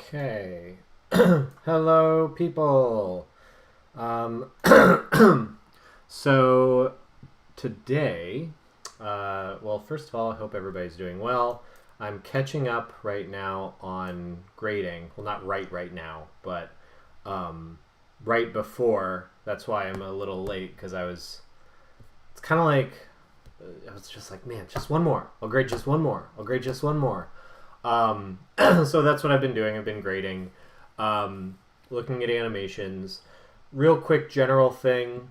Okay. Hello, people. Um, so today, well, first of all, I hope everybody's doing well. I'm catching up right now on grading. Well, not right now, but um, right before. That's why I'm a little late because it's kind of like, I was just like, man, just one more. I'll grade just one more. I'll grade just one more. So that's what I've been doing. I've been grading, looking at animations. Real quick general thing.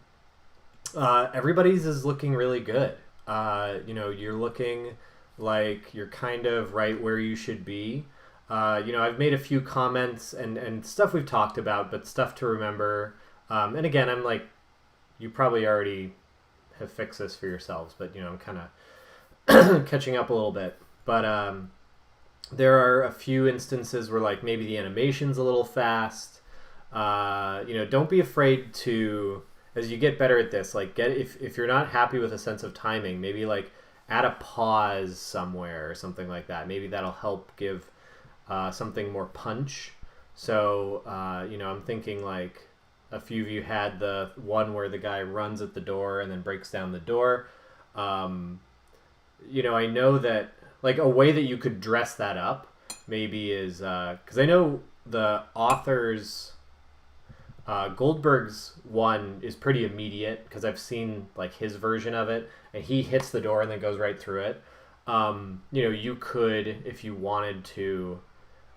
Everybody's is looking really good. You're looking like you're kind of right where you should be. I've made a few comments and stuff we've talked about, but stuff to remember. And again, I'm like, you probably already have fixed this for yourselves, but I'm kind of catching up a little bit. But there are a few instances where like maybe the animation's a little fast. Don't be afraid to, as you get better at this, like if you're not happy with a sense of timing, maybe like add a pause somewhere or something like that. Maybe that'll help give something more punch. So I'm thinking like a few of you had the one where the guy runs at the door and then breaks down the door. I know that like a way that you could dress that up maybe is because I know the author's Goldberg's one is pretty immediate because I've seen like his version of it and he hits the door and then goes right through it. You could, if you wanted to,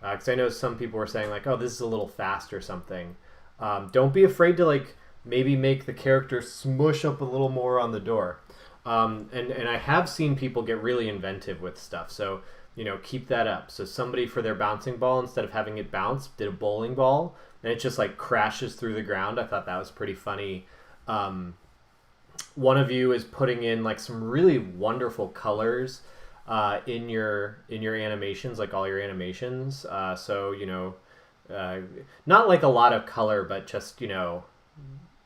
because I know some people were saying like, oh, this is a little fast or something. Don't be afraid to like maybe make the character smush up a little more on the door. And I have seen people get really inventive with stuff. So, keep that up. So somebody for their bouncing ball, instead of having it bounce, did a bowling ball and it just like crashes through the ground. I thought that was pretty funny. One of you is putting in like some really wonderful colors in your animations, like all your animations. Not like a lot of color, but just,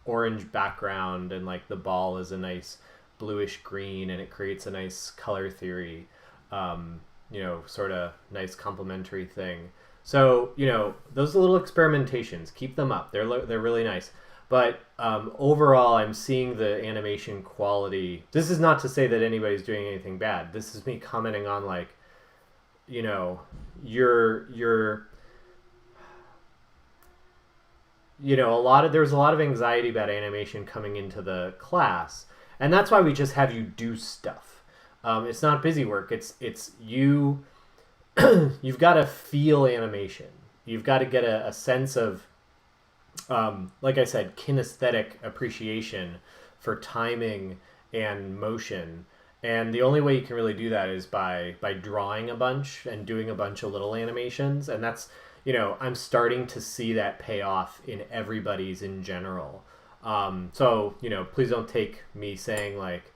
orange background and like the ball is a nice bluish green and it creates a nice color theory, sort of nice complementary thing. So, those little experimentations, keep them up. They're really nice. But overall, I'm seeing the animation quality. This is not to say that anybody's doing anything bad. This is me commenting on like, your there's a lot of anxiety about animation coming into the class, and that's why we just have you do stuff. It's not busy work. It's you. You've got to feel animation. You've got to get a sense of, like I said, kinesthetic appreciation for timing and motion. And the only way you can really do that is by drawing a bunch and doing a bunch of little animations. And that's, I'm starting to see that pay off in everybody's in general. So, please don't take me saying like,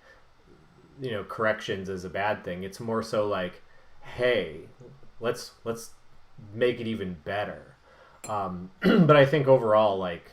corrections as a bad thing. It's more so like, hey, let's make it even better. But I think overall, like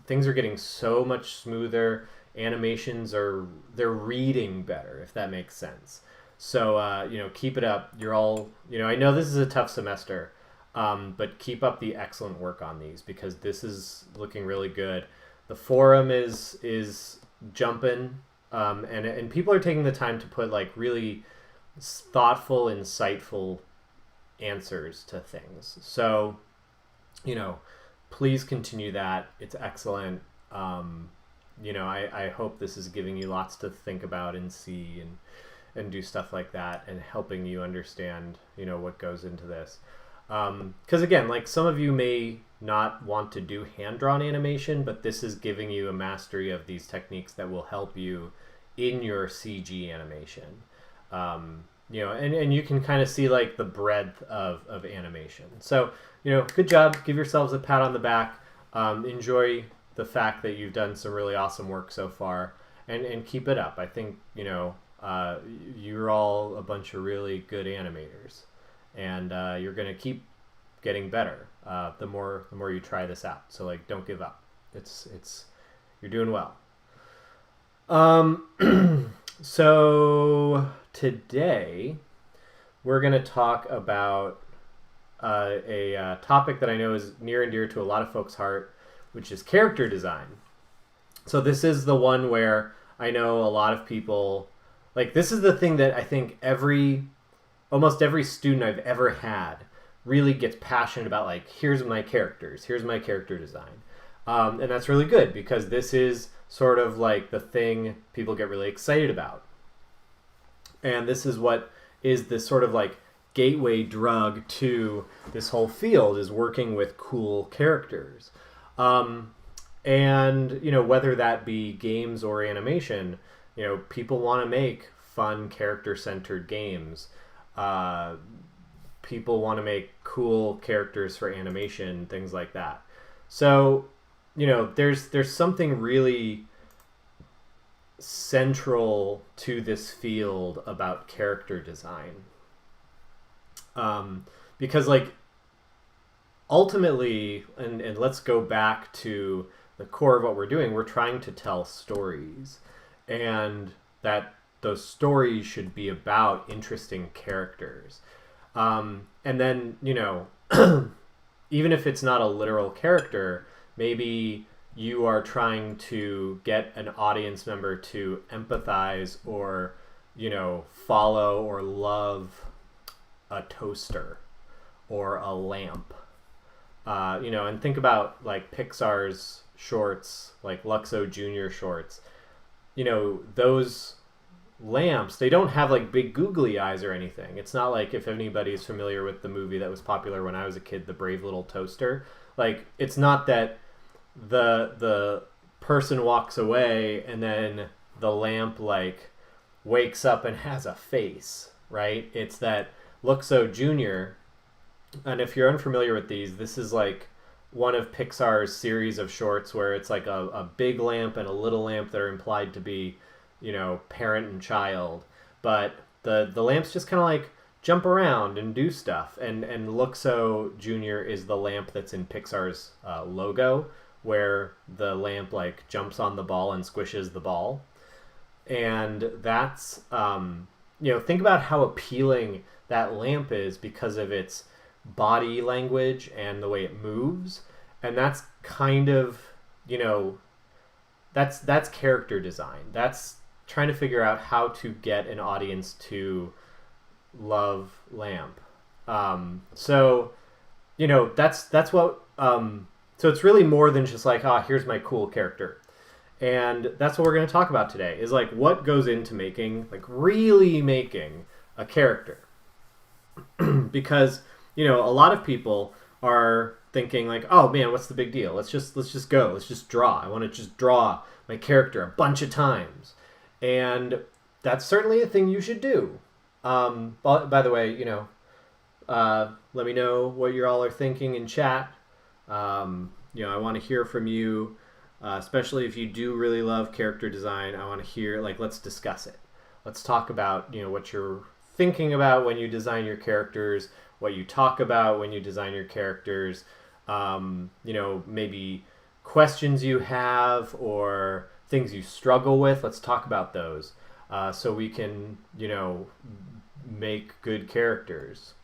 things are getting so much smoother. Animations they're reading better, if that makes sense. So, keep it up. You're all, I know this is a tough semester, but keep up the excellent work on these because this is looking really good. The forum is jumping, and people are taking the time to put like really thoughtful, insightful answers to things. So, please continue that. It's excellent. I hope this is giving you lots to think about and see and do stuff like that and helping you understand, what goes into this. Because again, like some of you may not want to do hand-drawn animation, but this is giving you a mastery of these techniques that will help you in your CG animation. And you can kind of see like the breadth of animation. So, good job. Give yourselves a pat on the back. Enjoy the fact that you've done some really awesome work so far and keep it up. I think, you're all a bunch of really good animators and you're going to keep getting better the more you try this out. So like, don't give up. You're doing well. So today we're going to talk about a topic that I know is near and dear to a lot of folks' heart, which is character design. So this is the one where I know a lot of people, like, this is the thing that I think almost every student I've ever had really gets passionate about, like, here's my characters, here's my character design. And that's really good because this is sort of like the thing people get really excited about. And this is what is this sort of like gateway drug to this whole field, is working with cool characters. And, whether that be games or animation, people want to make fun character-centered games. People want to make cool characters for animation, things like that. So, there's something really central to this field about character design. Because, like, ultimately, and let's go back to the core of what we're doing, we're trying to tell stories. And that those stories should be about interesting characters. And then, even if it's not a literal character, maybe you are trying to get an audience member to empathize or, follow or love a toaster or a lamp. And think about, like, Pixar's shorts, like Luxo Jr. shorts. Those lamps, they don't have, like, big googly eyes or anything. It's not like, if anybody's familiar with the movie that was popular when I was a kid, The Brave Little Toaster, like, it's not that the person walks away and then the lamp, like, wakes up and has a face, right? It's that Luxo Jr., and if you're unfamiliar with these, this is like one of Pixar's series of shorts where it's like a big lamp and a little lamp that are implied to be, parent and child. But the lamps just kind of like jump around and do stuff. And Luxo Jr. is the lamp that's in Pixar's logo, where the lamp, like, jumps on the ball and squishes the ball. And that's, think about how appealing that lamp is because of its body language and the way it moves. And that's kind of, that's character design. That's trying to figure out how to get an audience to love lamp. So that's what, so it's really more than just like, here's my cool character. And that's what we're going to talk about today, is like what goes into making, like, really making a character. Because, a lot of people are thinking like, oh man, what's the big deal? Let's just go. Let's just draw. I want to just draw my character a bunch of times. And that's certainly a thing you should do. By the way, let me know what you all are thinking in chat. I want to hear from you, especially if you do really love character design. I want to hear, like, let's discuss it. Let's talk about, what you're thinking about when you design your characters, what you talk about when you design your characters, maybe questions you have or things you struggle with. Let's talk about those so we can, make good characters.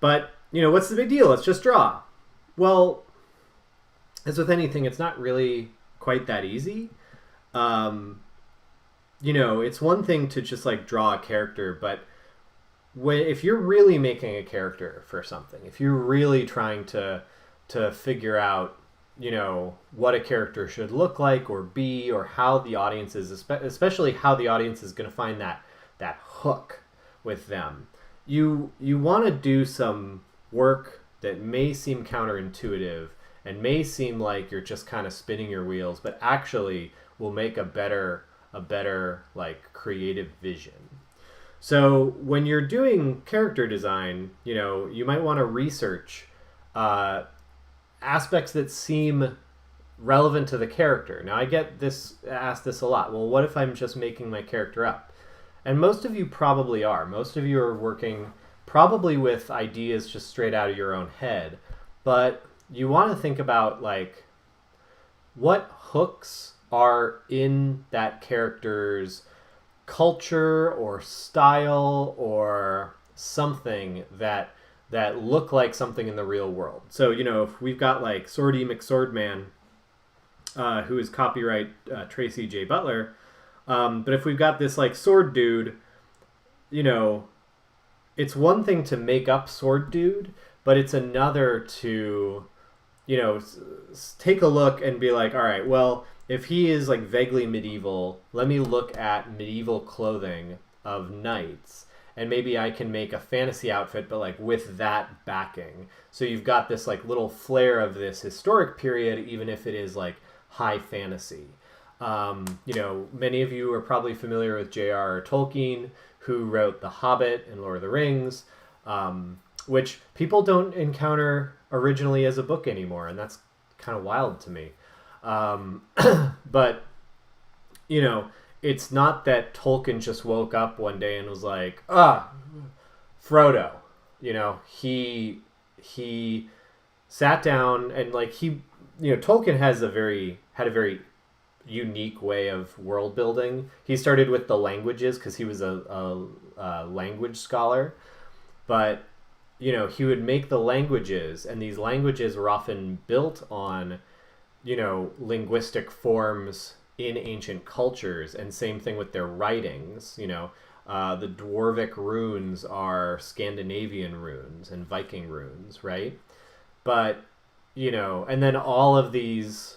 But, what's the big deal? Let's just draw. Well, as with anything, it's not really quite that easy. It's one thing to just, like, draw a character, but if you're really making a character for something, if you're really trying to figure out, what a character should look like or be, or how the audience is, especially how the audience is going to find that hook with them, you want to do some work that may seem counterintuitive and may seem like you're just kind of spinning your wheels, but actually will make a better like creative vision. So when you're doing character design, you might want to research aspects that seem relevant to the character. Now, I get asked this a lot. Well, what if I'm just making my character up? And most of you probably are. Most of you are working probably with ideas just straight out of your own head. But you want to think about, like, what hooks are in that character's culture or style or something that that look like something in the real world. So, you know, if we've got like Swordy McSwordman, who is copyright Tracy J. Butler, but if we've got this like sword dude, you know, it's one thing to make up sword dude, but it's another to, you know, take a look and be like, all right, well, if he is like vaguely medieval, let me look at medieval clothing of knights, and maybe I can make a fantasy outfit, but like with that backing. So you've got this like little flair of this historic period, even if it is like high fantasy. You know, many of you are probably familiar with J.R.R. Tolkien, who wrote The Hobbit and Lord of the Rings, which people don't encounter originally as a book anymore, and that's kind of wild to me. But, you know, it's not that Tolkien just woke up one day and was like, Frodo. You know, he sat down and like Tolkien had a very unique way of world building. He started with the languages because he was a language scholar, but you know, he would make the languages, and these languages were often built on, you know, linguistic forms in ancient cultures, and same thing with their writings. You know, the Dwarvic runes are Scandinavian runes and Viking runes, right? But, you know, and then all of these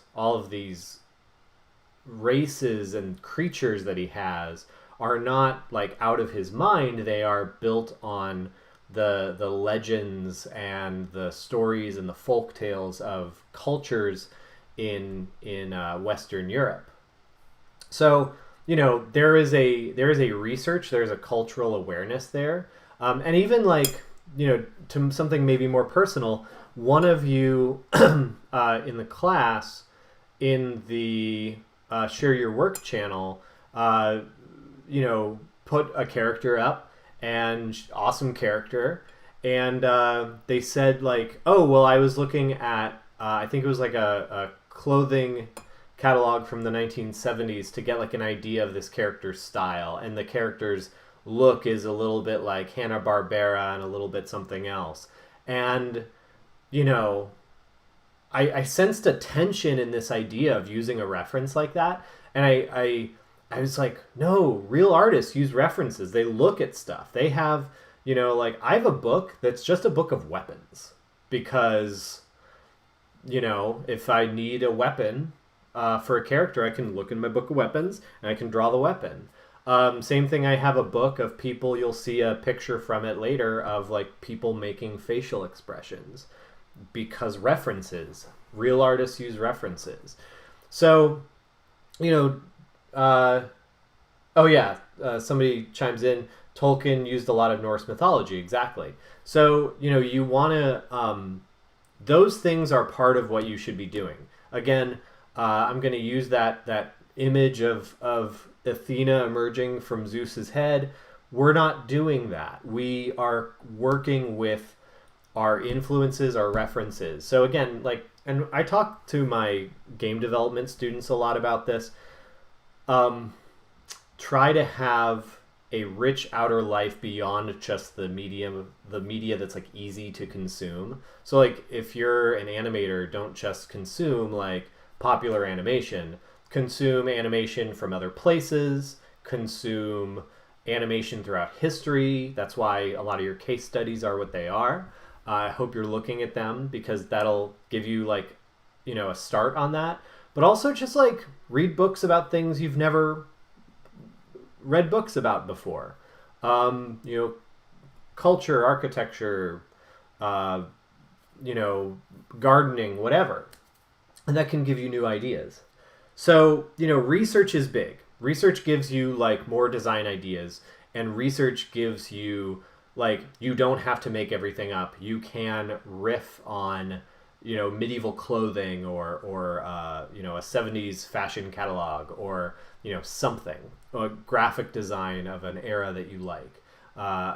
races and creatures that he has are not like out of his mind. They are built on the legends and the stories and the folk tales of cultures in Western Europe. So, you know, there's a cultural awareness there, and even like, you know, to something maybe more personal, one of you in the class in the Share Your Work channel, you know, put a character up, and awesome character, and they said like, oh, well, I was looking at, I think it was like a clothing catalog from the 1970s to get like an idea of this character's style, and the character's look is a little bit like Hanna-Barbera and a little bit something else. And, you know, I sensed a tension in this idea of using a reference like that, and I was like, no, real artists use references. They look at stuff. They have, you know, like, I have a book that's just a book of weapons because, you know, if I need a weapon for a character, I can look in my book of weapons and I can draw the weapon. Same thing, I have a book of people, you'll see a picture from it later of like people making facial expressions because references. Real artists use references. So, you know, somebody chimes in, Tolkien used a lot of Norse mythology. Exactly. So, you know, you want to, those things are part of what you should be doing. Again, I'm going to use that image of Athena emerging from Zeus's head. We're not doing that. We are working with our influences, our references. So again, like, and I talk to my game development students a lot about this. Try to have a rich outer life beyond just the media that's like easy to consume. So like, if you're an animator, don't just consume like popular animation. Consume animation from other places. Consume animation throughout history. That's why a lot of your case studies are what they are. I hope you're looking at them because that'll give you like, you know, a start on that. But also just like read books about things you've never read books about before. You know, culture, architecture, you know, gardening, whatever. And that can give you new ideas. So, you know, research is big. Research gives you like more design ideas, and research gives you like, you don't have to make everything up. You can riff on, you know, medieval clothing or you know, a 70s fashion catalog, or, you know, something, a graphic design of an era that you like.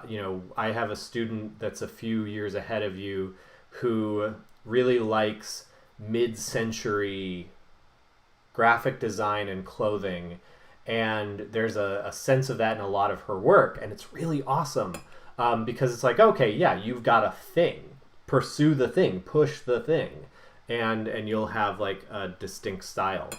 You know, I have a student that's a few years ahead of you who really likes mid-century graphic design and clothing, and there's a sense of that in a lot of her work, and it's really awesome. because it's like, okay, yeah, you've got a thing. Pursue the thing, push the thing, and you'll have like a distinct style.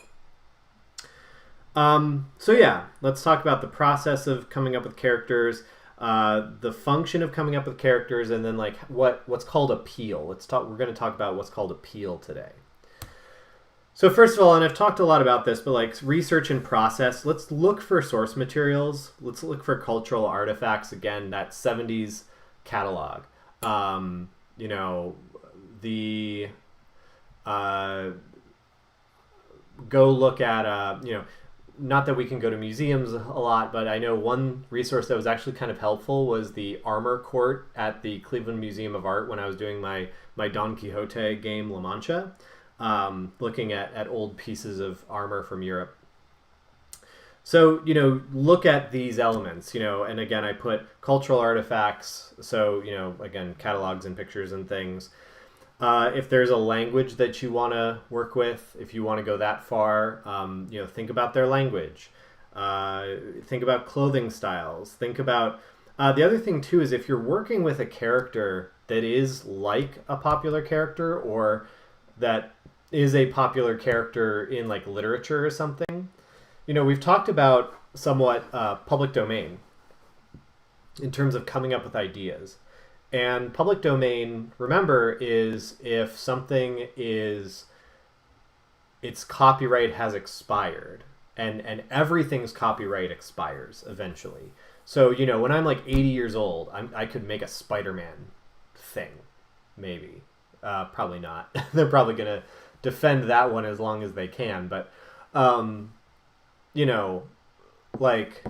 So yeah, let's talk about the process of coming up with characters, the function of coming up with characters, and then like what's called appeal. We're going to talk about what's called appeal today. So first of all, and I've talked a lot about this, but like research and process, let's look for source materials. Let's look for cultural artifacts. Again, that 70s catalog. You know, go look at, you know, not that we can go to museums a lot, but I know one resource that was actually kind of helpful was the armor court at the Cleveland Museum of Art when I was doing my Don Quixote game, La Mancha. Looking at old pieces of armor from Europe. So, you know, look at these elements, you know, and again, I put cultural artifacts. So, you know, again, catalogs and pictures and things. If there's a language that you want to work with, if you want to go that far, you know, think about their language. Think about clothing styles. Think about, the other thing too is if you're working with a character that is like a popular character or that is a popular character in like literature or something. You know, we've talked about somewhat public domain in terms of coming up with ideas. And public domain, remember, is if something is, its copyright has expired and everything's copyright expires eventually. So, you know, when I'm like 80 years old, I could make a Spider-Man thing, maybe. Probably not. They're probably going to defend that one as long as they can. But, you know, like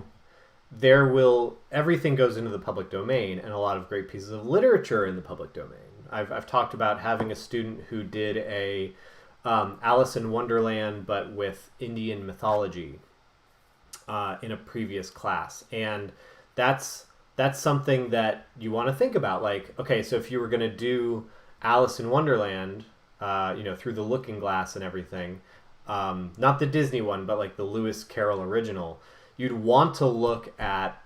everything goes into the public domain and a lot of great pieces of literature in the public domain. I've talked about having a student who did a Alice in Wonderland, but with Indian mythology in a previous class. And that's something that you want to think about. Like, okay, so if you were going to do Alice in Wonderland, you know, through the looking glass and everything, not the Disney one, but like the Lewis Carroll original, you'd want to look at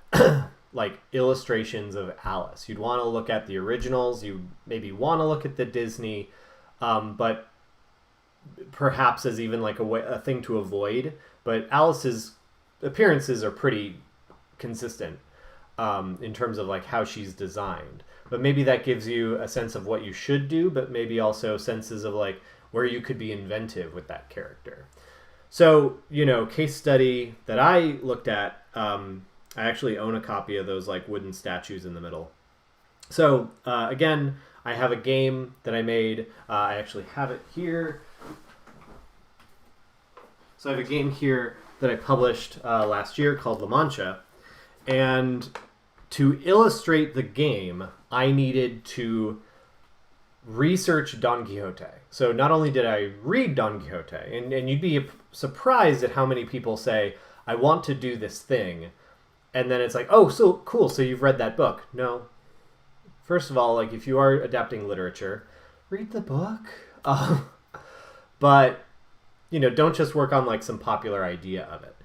like illustrations of Alice. You'd want to look at the originals. You maybe want to look at the Disney, but perhaps as even like a thing to avoid. But Alice's appearances are pretty consistent in terms of like how she's designed. But maybe that gives you a sense of what you should do, but maybe also senses of like where you could be inventive with that character. So, you know, case study that I looked at, I actually own a copy of those like wooden statues in the middle. So, again, I have a game that I made. I actually have it here. So I have a game here that I published last year called La Mancha. And to illustrate the game, I needed to research Don Quixote. So not only did I read Don Quixote, and you'd be surprised at how many people say, I want to do this thing. And then it's like, oh, so cool, so you've read that book. No. First of all, like if you are adapting literature, read the book. But, you know, don't just work on like some popular idea of it.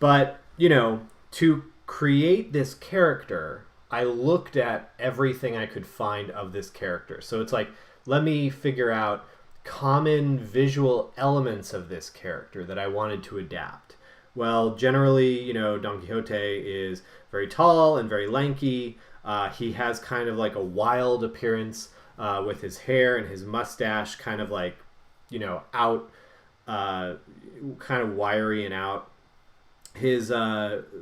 But, you know, to create this character, I looked at everything I could find of this character. So it's like, let me figure out common visual elements of this character that I wanted to adapt. Well, generally, you know, Don Quixote is very tall and very lanky. He has kind of like a wild appearance with his hair and his mustache kind of like, you know, out, kind of wiry and out. His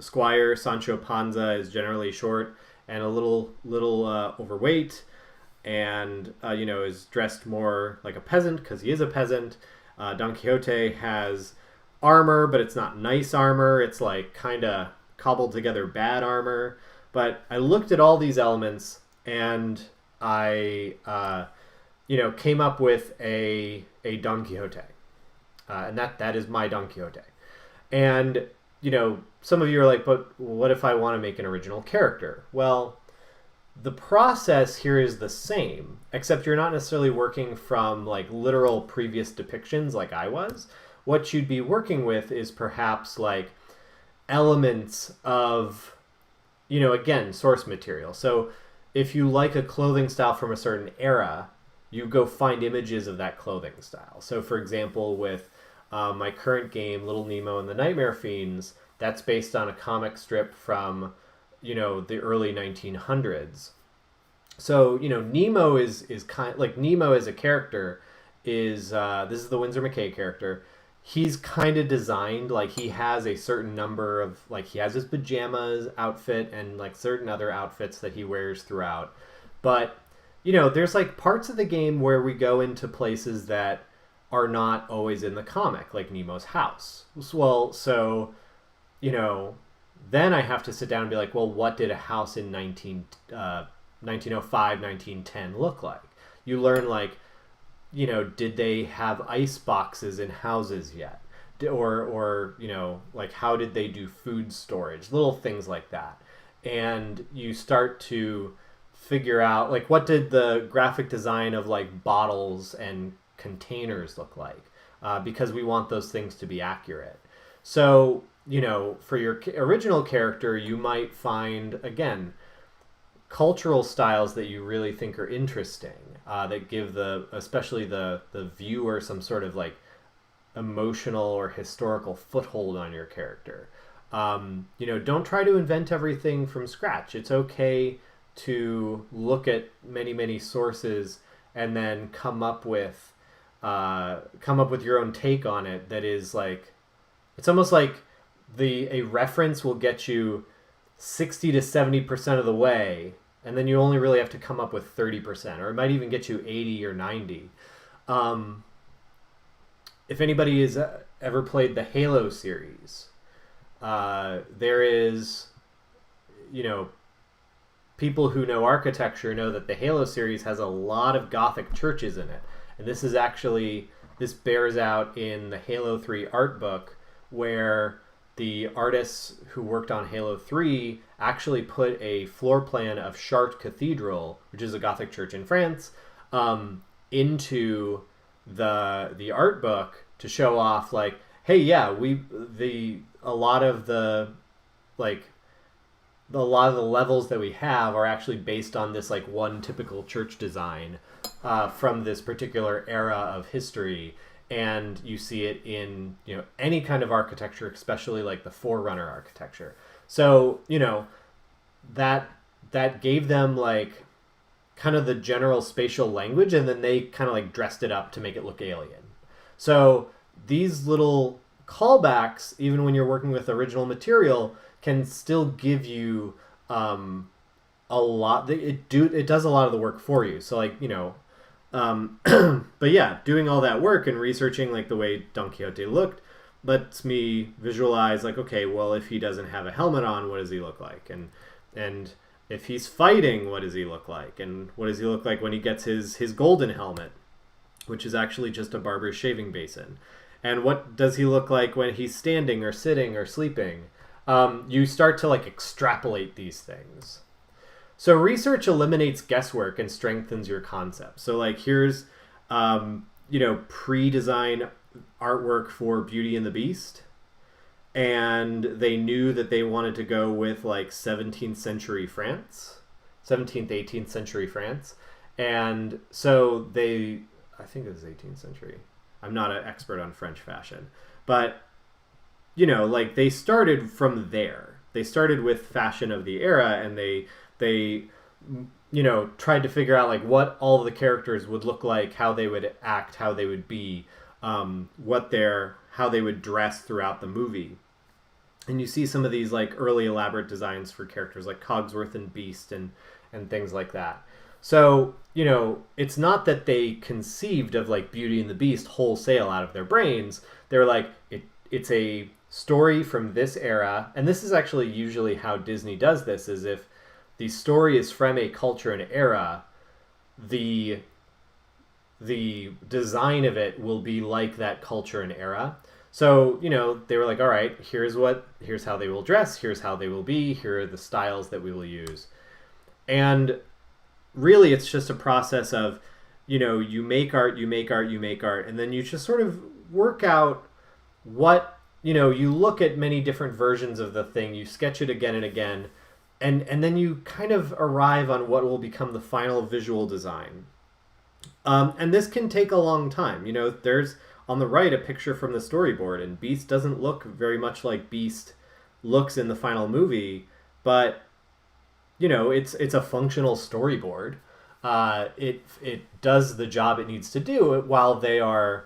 squire, Sancho Panza, is generally short and a little overweight, and you know, is dressed more like a peasant because he is a peasant. Don Quixote has armor, but it's not nice armor. It's like kind of cobbled together bad armor. But I looked at all these elements and I, you know, came up with a Don Quixote, and that is my Don Quixote. And you know, some of you are like, but what if I want to make an original character? Well, the process here is the same, except you're not necessarily working from like literal previous depictions like I was. What you'd be working with is perhaps like elements of, you know, again, source material. So if you like a clothing style from a certain era, you go find images of that clothing style. So, for example, with my current game, Little Nemo and the Nightmare Fiends, that's based on a comic strip from, the early 1900s. So, Nemo is kind like Nemo as a character is this is the Winsor McCay character. He's kind of designed like he has a certain number of like he has his pajamas outfit and like certain other outfits that he wears throughout. But, there's like parts of the game where we go into places that are not always in the comic, like Nemo's house. Well, so, then I have to sit down and be like, well, what did a house in 1905, 1910 look like? You learn like, did they have ice boxes in houses yet? Or like how did they do food storage? Little things like that. And you start to figure out like what did the graphic design of like bottles and containers look like? Because we want those things to be accurate. So, for your original character, you might find, again, cultural styles that you really think are interesting, that give especially the viewer some sort of like emotional or historical foothold on your character. Don't try to invent everything from scratch. It's okay to look at many, many sources and then come up with your own take on it. That is like, it's almost like a reference will get you 60 to 70% of the way, and then you only really have to come up with 30%, or it might even get you 80 or 90. If anybody has ever played the Halo series, there is, people who know architecture know that the Halo series has a lot of Gothic churches in it. And this bears out in the Halo 3 art book, where the artists who worked on Halo 3 actually put a floor plan of Chartres Cathedral, which is a Gothic church in France, into the art book to show off like, hey, yeah, a lot of the levels that we have are actually based on this like one typical church design from this particular era of history. And you see it in any kind of architecture, especially like the Forerunner architecture. So that gave them like kind of the general spatial language, and then they kind of like dressed it up to make it look alien. So these little callbacks, even when you're working with original material, can still give you a lot. It does a lot of the work for you. So like but yeah, doing all that work and researching like the way Don Quixote looked lets me visualize like, okay, well, if he doesn't have a helmet on, what does he look like? And if he's fighting, what does he look like? And what does he look like when he gets his golden helmet, which is actually just a barber's shaving basin? And what does he look like when he's standing or sitting or sleeping? You start to like extrapolate these things. So research eliminates guesswork and strengthens your concept. So like here's, pre-design artwork for Beauty and the Beast. And they knew that they wanted to go with like 17th century France, 17th, 18th century France. And so I think it was 18th century. I'm not an expert on French fashion, but like they started from there. They started with fashion of the era, and they tried to figure out like what all the characters would look like, how they would act, how they would be, how they would dress throughout the movie. And you see some of these like early elaborate designs for characters like Cogsworth and Beast and things like that. So, it's not that they conceived of like Beauty and the Beast wholesale out of their brains. They're like, it's a story from this era. And this is actually usually how Disney does this, is if the story is from a culture and era, the design of it will be like that culture and era. So, they were like, all right, here's how they will dress, here's how they will be, here are the styles that we will use. And really it's just a process of, you make art, and then you just sort of work out what, you look at many different versions of the thing, you sketch it again and again, and then you kind of arrive on what will become the final visual design. And this can take a long time. There's on the right a picture from the storyboard, and Beast doesn't look very much like Beast looks in the final movie, but it's a functional storyboard. It does the job it needs to do while they are,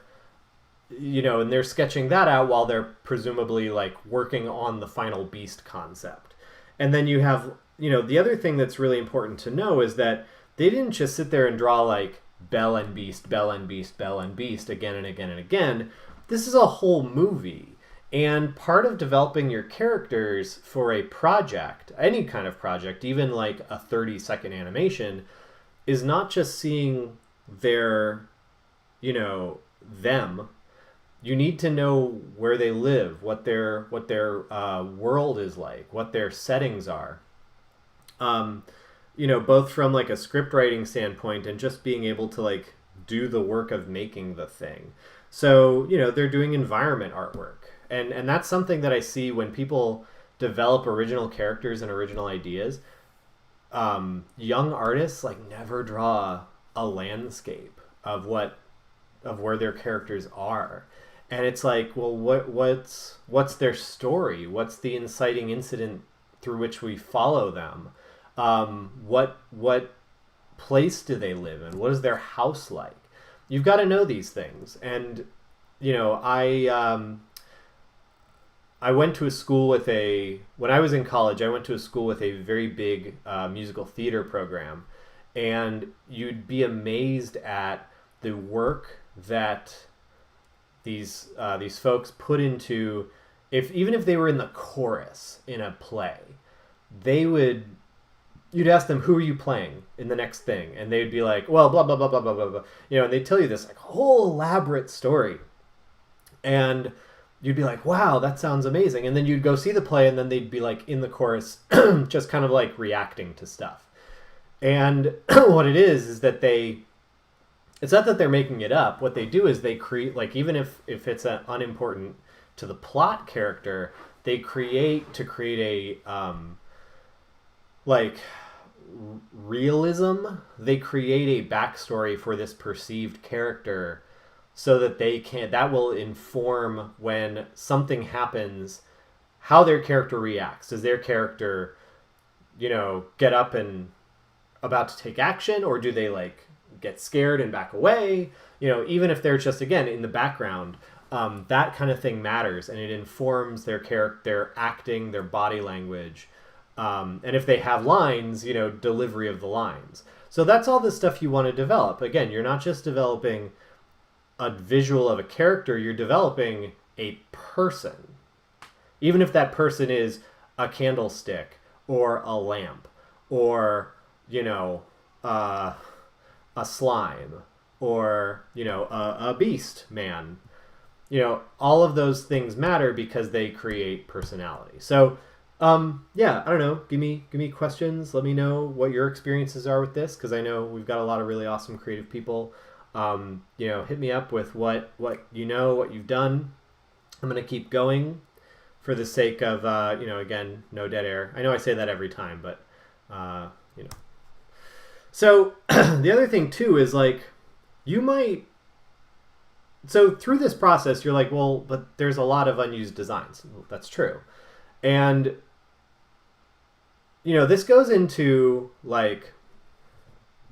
and they're sketching that out while they're presumably like working on the final Beast concept. And then you have, the other thing that's really important to know is that they didn't just sit there and draw like Belle and Beast, Belle and Beast, Belle and Beast again and again and again. This is a whole movie. And part of developing your characters for a project, any kind of project, even like a 30-second animation, is not just seeing their, them. You need to know where they live, what their world is like, what their settings are. Both from like a script writing standpoint and just being able to like do the work of making the thing. So, they're doing environment artwork. And that's something that I see when people develop original characters and original ideas. Young artists like never draw a landscape of where their characters are. And it's like, well, what's their story? What's the inciting incident through which we follow them? What place do they live in? What is their house like? You've got to know these things. And I went to a school when I was in college, I went to a school with a very big musical theater program. And you'd be amazed at the work that these folks put into, even if they were in the chorus in a play, you'd ask them, who are you playing in the next thing? And they'd be like, well, blah, blah, blah, blah, blah, blah, blah. And they'd tell you this like whole elaborate story. And you'd be like, wow, that sounds amazing. And then you'd go see the play, and then they'd be like in the chorus, just kind of like reacting to stuff. And what it is that it's not that they're making it up. What they do is they create, like, even if it's unimportant to the plot character, they create a, realism. They create a backstory for this perceived character so that that will inform when something happens, how their character reacts. Does their character, get up and about to take action, or do they like get scared and back away? Even if they're just, again, in the background, that kind of thing matters, and it informs their character, their acting, their body language. And if they have lines, delivery of the lines. So that's all the stuff you want to develop. Again, you're not just developing a visual of a character, you're developing a person. Even if that person is a candlestick or a lamp or, a slime or, a beast man. All of those things matter because they create personality. So, I don't know. Give me questions. Let me know what your experiences are with this, because I know we've got a lot of really awesome creative people. Hit me up with what what you've done. I'm going to keep going for the sake of, again, no dead air. I know I say that every time, but, So the other thing, too, is like, so through this process, you're like, well, but there's a lot of unused designs. That's true. And, this goes into, like,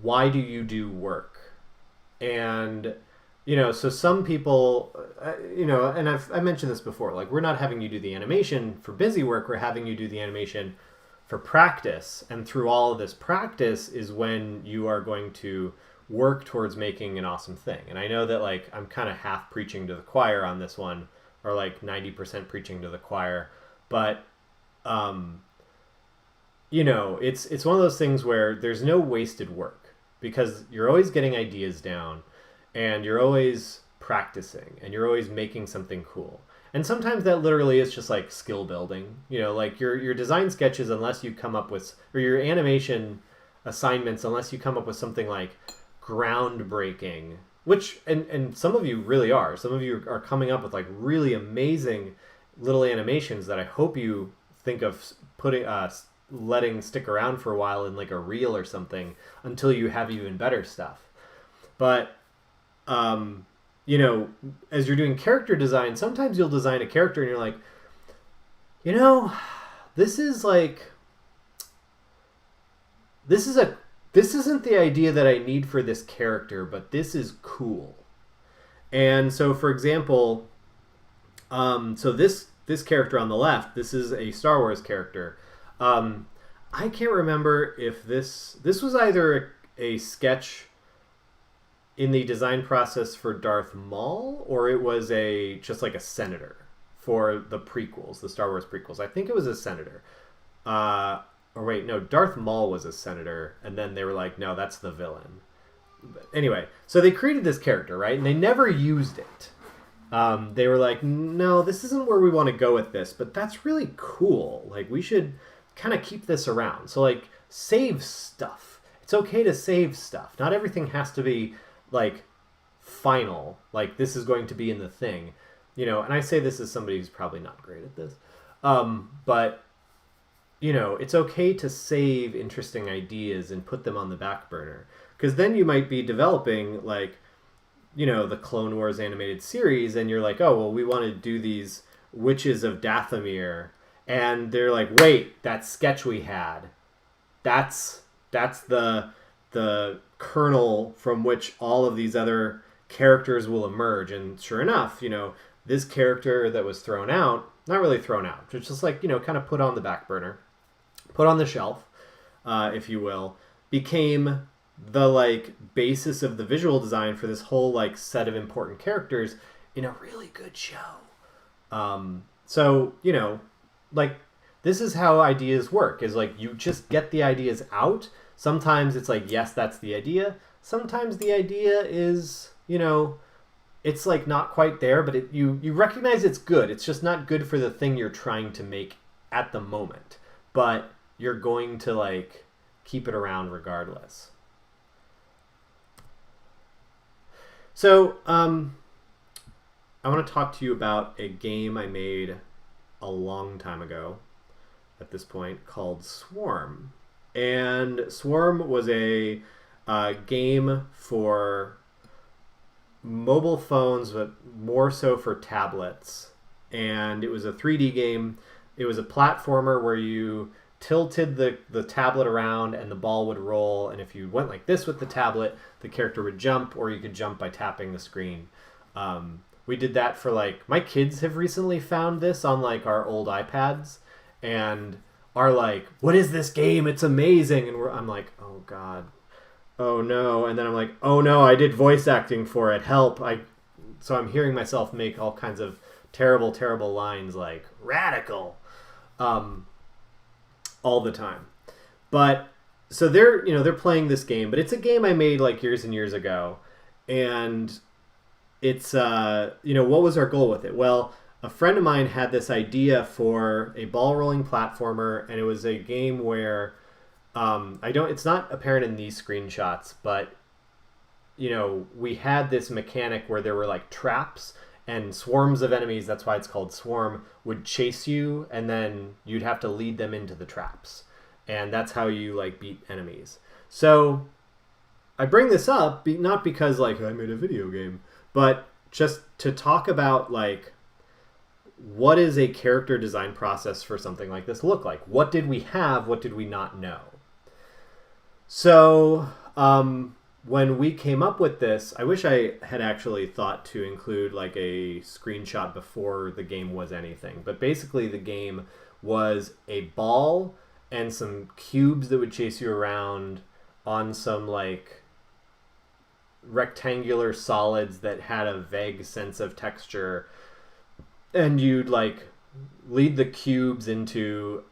why do you do work? And, so some people, and I mentioned this before, like, we're not having you do the animation for busy work, we're having you do the animation for practice. And through all of this practice is when you are going to work towards making an awesome thing. And I know that, like, I'm kind of half preaching to the choir on this one, or like 90% preaching to the choir, but, it's one of those things where there's no wasted work, because you're always getting ideas down and you're always practicing and you're always making something cool. And sometimes that literally is just like skill building, like your design sketches, unless you come up with, or your animation assignments, unless you come up with something like groundbreaking, which, and some of you really are. Some of you are coming up with like really amazing little animations that I hope you think of putting, letting stick around for a while in like a reel or something until you have even better stuff. But you know, as you're doing character design, sometimes you'll design a character and you're like, you know, this is like, this isn't the idea that I need for this character, but this is cool. And so, for example, so this character on the left, this is a Star Wars character. I can't remember if this was either a sketch in the design process for Darth Maul, or it was just like a senator for the prequels, the Star Wars prequels. I think it was a senator. Or wait, no, Darth Maul was a senator, and then they were like, no, that's the villain. But anyway, so they created this character, right? And they never used it. They were like, no, this isn't where we want to go with this, but that's really cool. Like, we should kind of keep this around. So, like, save stuff. It's okay to save stuff. Not everything has to be, like, final. Like, this is going to be in the thing. You know, and I say this as somebody who's probably not great at this. But, you know, it's okay to save interesting ideas and put them on the back burner. Because then you might be developing, like, you know, the Clone Wars animated series, and you're like, oh, well, we want to do these Witches of Dathomir. And they're like, wait, that sketch we had, that's the kernel from which all of these other characters will emerge. And sure enough, you know, this character that was thrown out, not really thrown out, it's just like, you know, kind of put on the back burner, put on the shelf, if you will, became the like basis of the visual design for this whole like set of important characters in a really good show. So, you know, like, this is how ideas work, is like, you just get the ideas out. Sometimes it's like, yes, that's the idea. Sometimes the idea is, you know, it's like not quite there, but you recognize it's good. It's just not good for the thing you're trying to make at the moment. But you're going to like keep it around regardless. So, I want to talk to you about a game I made a long time ago at this point called Swarm. And Swarm was a game for mobile phones, but more so for tablets. And it was a 3D game. It was a platformer where you tilted the tablet around and the ball would roll. And if you went like this with the tablet, the character would jump, or you could jump by tapping the screen. We did that for like, my kids have recently found this on like our old iPads and are like, what is this game? It's amazing. And I'm like, oh God, oh no. And then I'm like, oh no, I did voice acting for it. Help. So I'm hearing myself make all kinds of terrible, terrible lines like radical, all the time. But so they're playing this game, but it's a game I made like years and years ago. And it's, what was our goal with it? Well, a friend of mine had this idea for a ball rolling platformer, and it was a game where, it's not apparent in these screenshots, but, you know, we had this mechanic where there were like traps and swarms of enemies, that's why it's called Swarm, would chase you, and then you'd have to lead them into the traps. And that's how you like beat enemies. So I bring this up, not because like I made a video game, but just to talk about like, what is a character design process for something like this look like? What did we have? What did we not know? So when we came up with this, I wish I had actually thought to include like a screenshot before the game was anything. But basically the game was a ball and some cubes that would chase you around on some like rectangular solids that had a vague sense of texture, and you'd like lead the cubes into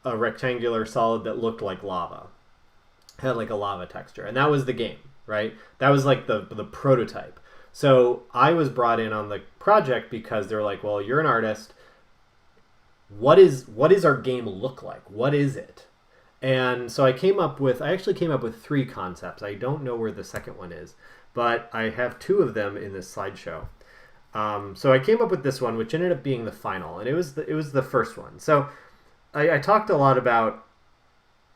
a rectangular solid that looked like lava, had like a lava texture, and that was the game, right? That was like the prototype. So I was brought in on the project because they're like, well, you're an artist, what is our game look like? What is it? And so I actually came up with 3 concepts. I don't know where the second one is, but I have 2 of them in this slideshow. So I came up with this one, which ended up being the final, and it was the first one. So I talked a lot about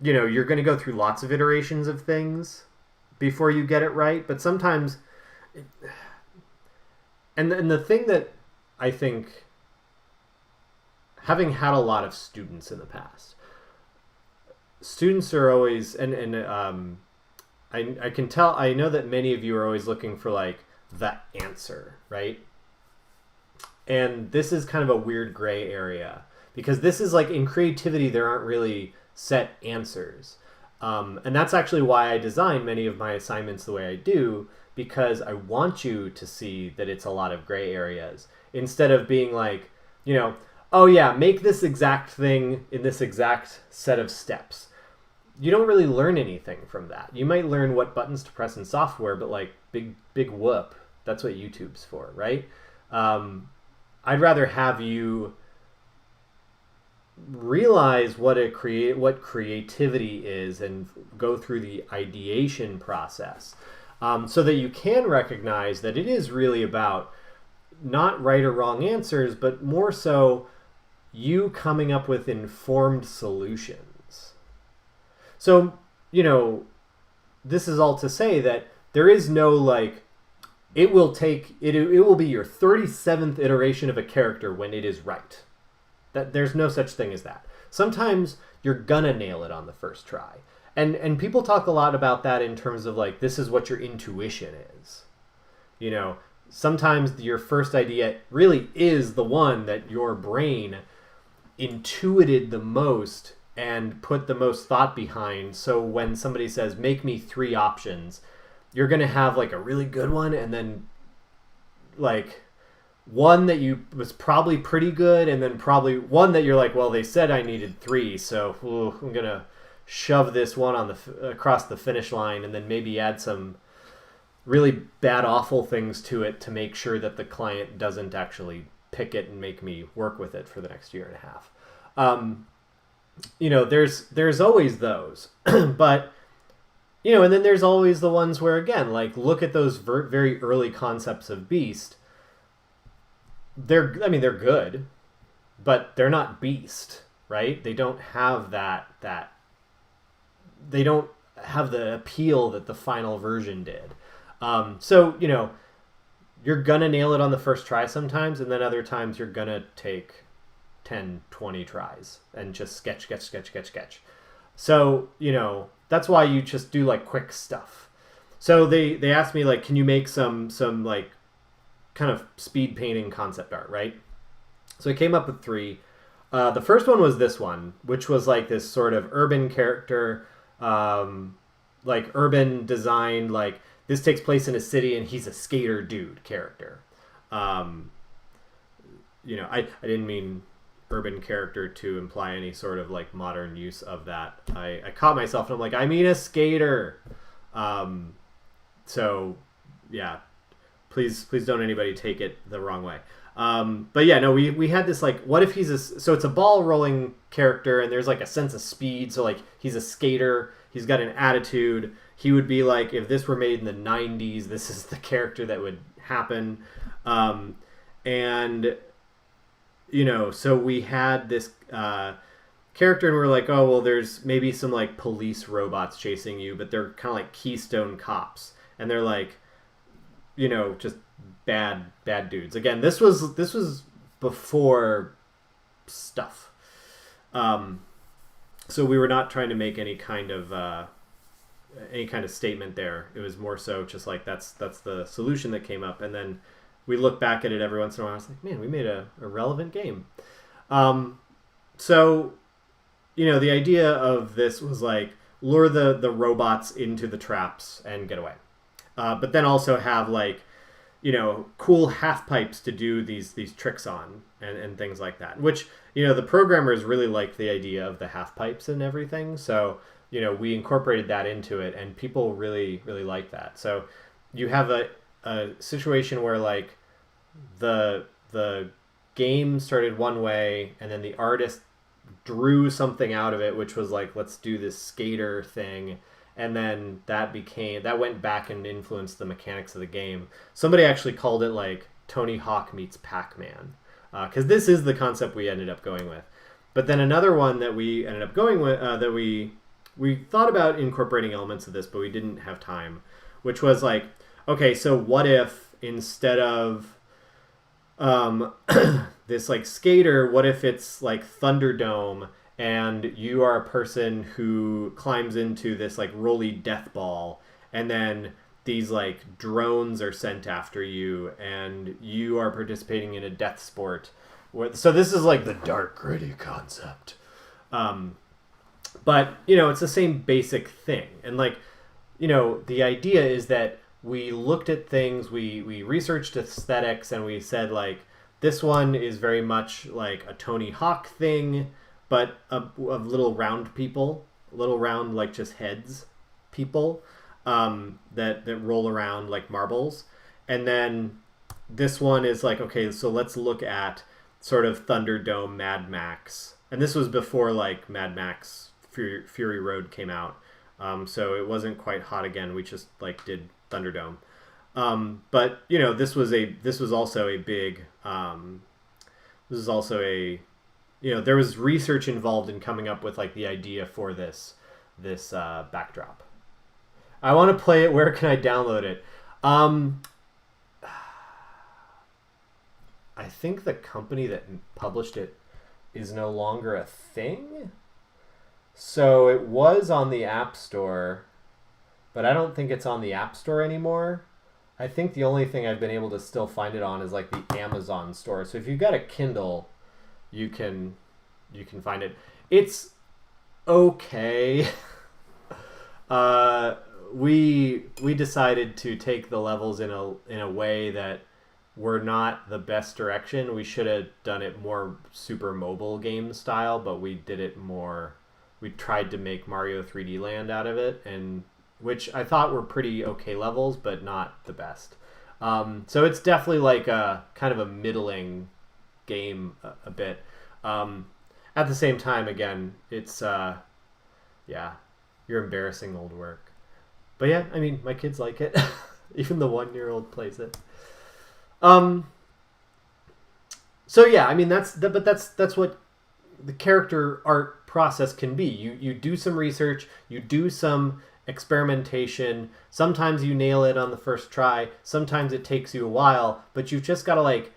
you're going to go through lots of iterations of things before you get it right. But sometimes, and the thing that I think, having had a lot of students in the past, students are always, I can tell, I know that many of you are always looking for like the answer, right? And this is kind of a weird gray area, because this is like, in creativity, there aren't really set answers. And that's actually why I design many of my assignments the way I do, because I want you to see that it's a lot of gray areas, instead of being like, oh yeah, make this exact thing in this exact set of steps. You don't really learn anything from that. You might learn what buttons to press in software, but like big whoop, that's what YouTube's for, right? I'd rather have you realize what creativity is and go through the ideation process, so that you can recognize that it is really about not right or wrong answers, but more so you coming up with informed solutions. So, this is all to say that there is no like, it will be your 37th iteration of a character when it is right. That there's no such thing as that. Sometimes you're gonna nail it on the first try. And people talk a lot about that in terms of like, this is what your intuition is. Sometimes your first idea really is the one that your brain intuited the most and put the most thought behind. So when somebody says, make me 3 options, you're going to have like a really good one, and then like one that was probably pretty good, and then probably one that you're like, well, they said I needed 3, so I'm going to shove this one across the finish line, and then maybe add some really bad, awful things to it to make sure that the client doesn't actually pick it and make me work with it for the next year and a half. There's always those, but and then there's always the ones where, again, like, look at those very early concepts of Beast. They're good, but they're not Beast, right? They don't have that they don't have the appeal that the final version did. So, you're gonna nail it on the first try sometimes, and then other times you're gonna take 10, 20 tries and just sketch. So, that's why you just do like quick stuff. So they asked me like, can you make some like kind of speed painting concept art, right? So I came up with 3. The first one was this one, which was like this sort of urban character, like urban design, like this takes place in a city and he's a skater dude character. I didn't mean urban character to imply any sort of like modern use of that. I caught myself and I'm like, I mean a skater. So yeah, please don't anybody take it the wrong way. But yeah, no, we had this like, what if so it's a ball rolling character and there's like a sense of speed. So like he's a skater, he's got an attitude. He would be like, if this were made in the 90s, this is the character that would happen. So we had this character and we're like, oh, well, there's maybe some like police robots chasing you, but they're kind of like Keystone Cops. And they're like, just bad dudes. Again, this was before stuff. So we were not trying to make any kind of statement there. It was more so just like, that's the solution that came up. And then we look back at it every once in a while. I was like, man, we made a relevant game. So, the idea of this was like, lure the robots into the traps and get away. But then also have like, cool half pipes to do these tricks on and things like that. Which, the programmers really liked the idea of the half pipes and everything. So, we incorporated that into it and people really, really liked that. So you have a situation where like the game started one way and then the artist drew something out of it, which was like, let's do this skater thing. And then that went back and influenced the mechanics of the game. Somebody actually called it like Tony Hawk meets Pac-Man, because this is the concept we ended up going with. But then another one that we ended up going with, that we we thought about incorporating elements of this, but we didn't have time, which was like, okay, so what if instead of this like skater, what if it's like Thunderdome and you are a person who climbs into this like rolly death ball, and then these like drones are sent after you and you are participating in a death sport. So this is like the dark, gritty concept. But, you know, it's the same basic thing. And like, you know, the idea is that we looked at things, we researched aesthetics, and we said like, this one is very much like a Tony Hawk thing, but of little round people, little round like just heads people that roll around like marbles. And then this one is like, okay, so let's look at sort of Thunderdome, Mad Max. And this was before like Mad Max Fury Road came out. So it wasn't quite hot again. We just like did Thunderdome. But you know, this was also a big, you know, there was research involved in coming up with like the idea for this backdrop. I want to play it. Where can I download it? I think the company that published it is no longer a thing. So it was on the App Store, but I don't think it's on the App Store anymore. I think the only thing I've been able to still find it on is like the Amazon store. So if you've got a Kindle, you can find it. It's okay. We decided to take the levels in a way that were not the best direction. We should have done it more super mobile game style, but we did it more. We tried to make Mario 3D Land out of it, and which I thought were pretty okay levels, but not the best. So it's definitely like a kind of a middling game a bit. At the same time, again, it's yeah, you're embarrassing old work. But yeah, I mean, my kids like it. Even the 1-year-old plays it. So yeah, I mean that's what the character art process can be. You do some research, you do some experimentation. Sometimes you nail it on the first try. Sometimes it takes you a while, but you've just got to like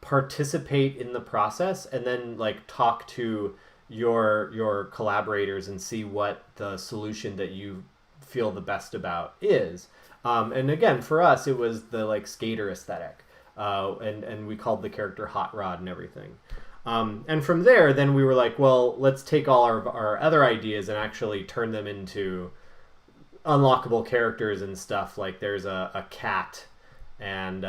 participate in the process and then like talk to your collaborators and see what the solution that you feel the best about is. And again, for us, it was the like skater aesthetic, and we called the character Hot Rod and everything. And from there, then we were like, well, let's take all our other ideas and actually turn them into unlockable characters and stuff. Like there's a cat, and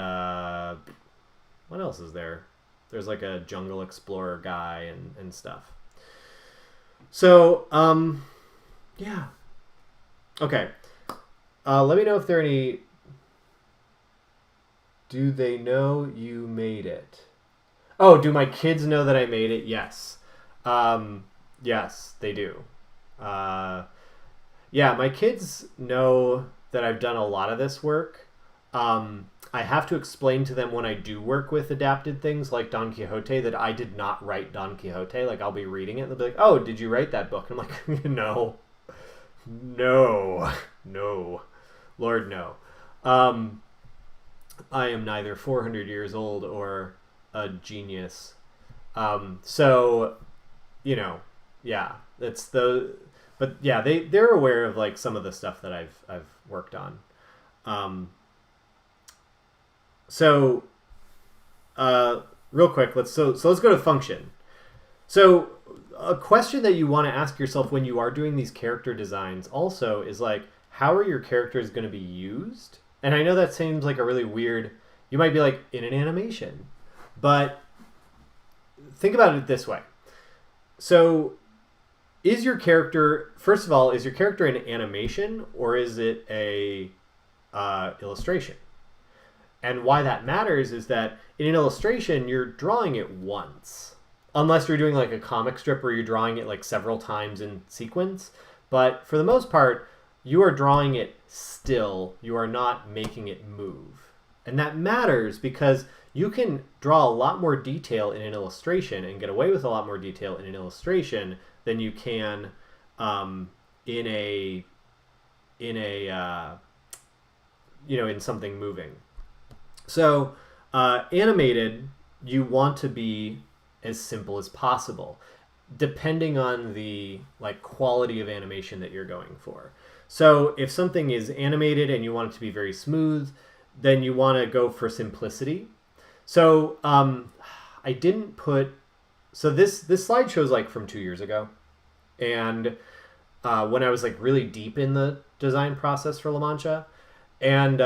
what else is there? There's like a jungle explorer guy and stuff. So, yeah. Okay. Let me know if there are any... Do they know you made it? Oh, do my kids know that I made it? Yes. Yes, they do. Yeah, my kids know that I've done a lot of this work. I have to explain to them when I do work with adapted things like Don Quixote that I did not write Don Quixote. Like, I'll be reading it and they'll be like, oh, did you write that book? And I'm like, no. Lord, no. I am neither 400 years old or a genius. So, you know, yeah, that's the... But yeah, they're aware of like some of the stuff that I've worked on. So, real quick, let's go to function. So, a question that you want to ask yourself when you are doing these character designs also is like, how are your characters going to be used? And I know that seems like a really weird... You might be like, in an animation. But think about it this way. So, is your character... First of all, is your character an animation or is it a illustration? And why that matters is that in an illustration, you're drawing it once. Unless you're doing like a comic strip where you're drawing it like several times in sequence. But for the most part, you are drawing it still. You are not making it move. And that matters because you can draw a lot more detail in an illustration and get away with a lot more detail in an illustration than you can in a in something moving. So animated, you want to be as simple as possible, depending on the like quality of animation that you're going for. So if something is animated and you want it to be very smooth, then you want to go for simplicity. So I didn't put. So this slideshow is like from 2 years ago, and when I was like really deep in the design process for La Mancha, and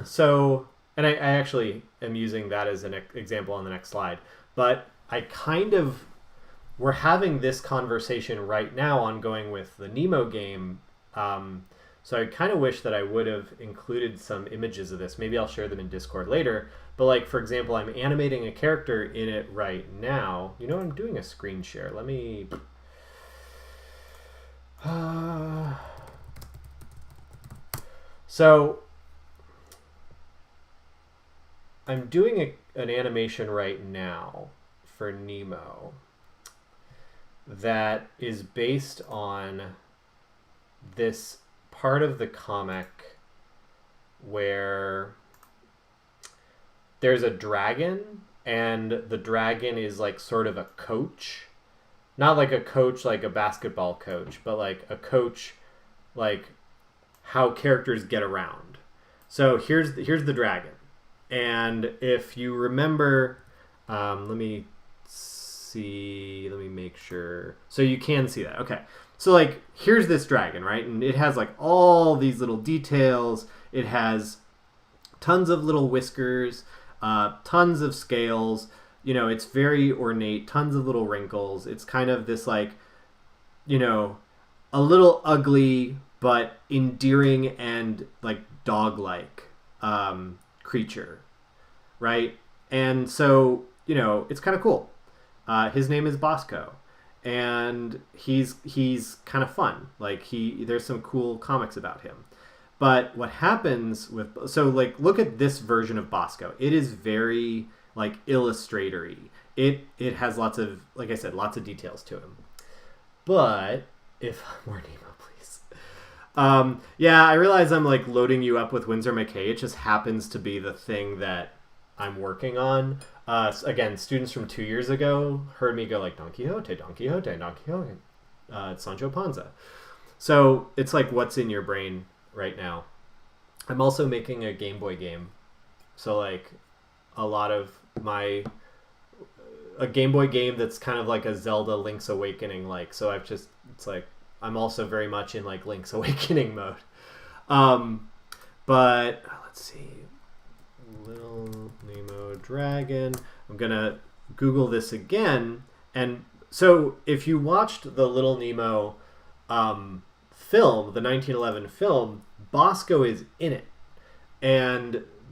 so and I actually am using that as an example on the next slide. But I kind of we're having this conversation right now ongoing with the Nemo game. So I kind of wish that I would have included some images of this. Maybe I'll share them in Discord later. But like, for example, I'm animating a character in it right now. You know, I'm doing a screen share. Let me... So I'm doing an animation right now for Nemo that is based on this part of the comic where there's a dragon, and the dragon is like sort of a coach. Not like a coach like a basketball coach, but like a coach like how characters get around. So here's the dragon. And if you remember, let me make sure. So you can see that. Okay. So like here's this dragon, right? And it has like all these little details. It has tons of little whiskers, tons of scales. You know, it's very ornate, tons of little wrinkles. It's kind of this like, you know, a little ugly but endearing and like dog-like creature, right? And so, you know, it's kind of cool. His name is Bosco, and he's kind of fun. Like there's some cool comics about him. But what happens with like look at this version of Bosco. It is very like illustratory. It has lots of, like I said, lots of details to him. But if more Nemo, please. Yeah, I realize I'm like loading you up with Winsor McKay. It just happens to be the thing that I'm working on. Again, students from 2 years ago heard me go like Don Quixote, Don Quixote, Don Quixote, Sancho Panza. So it's like what's in your brain right now. I'm also making a Game Boy game. So like a lot of a Game Boy game that's kind of like a Zelda Link's Awakening like. So it's like I'm also very much in like Link's Awakening mode. But let's see. Little Nemo Dragon. I'm gonna Google this again. And so if you watched the Little Nemo film, the 1911 film, Bosco is in it.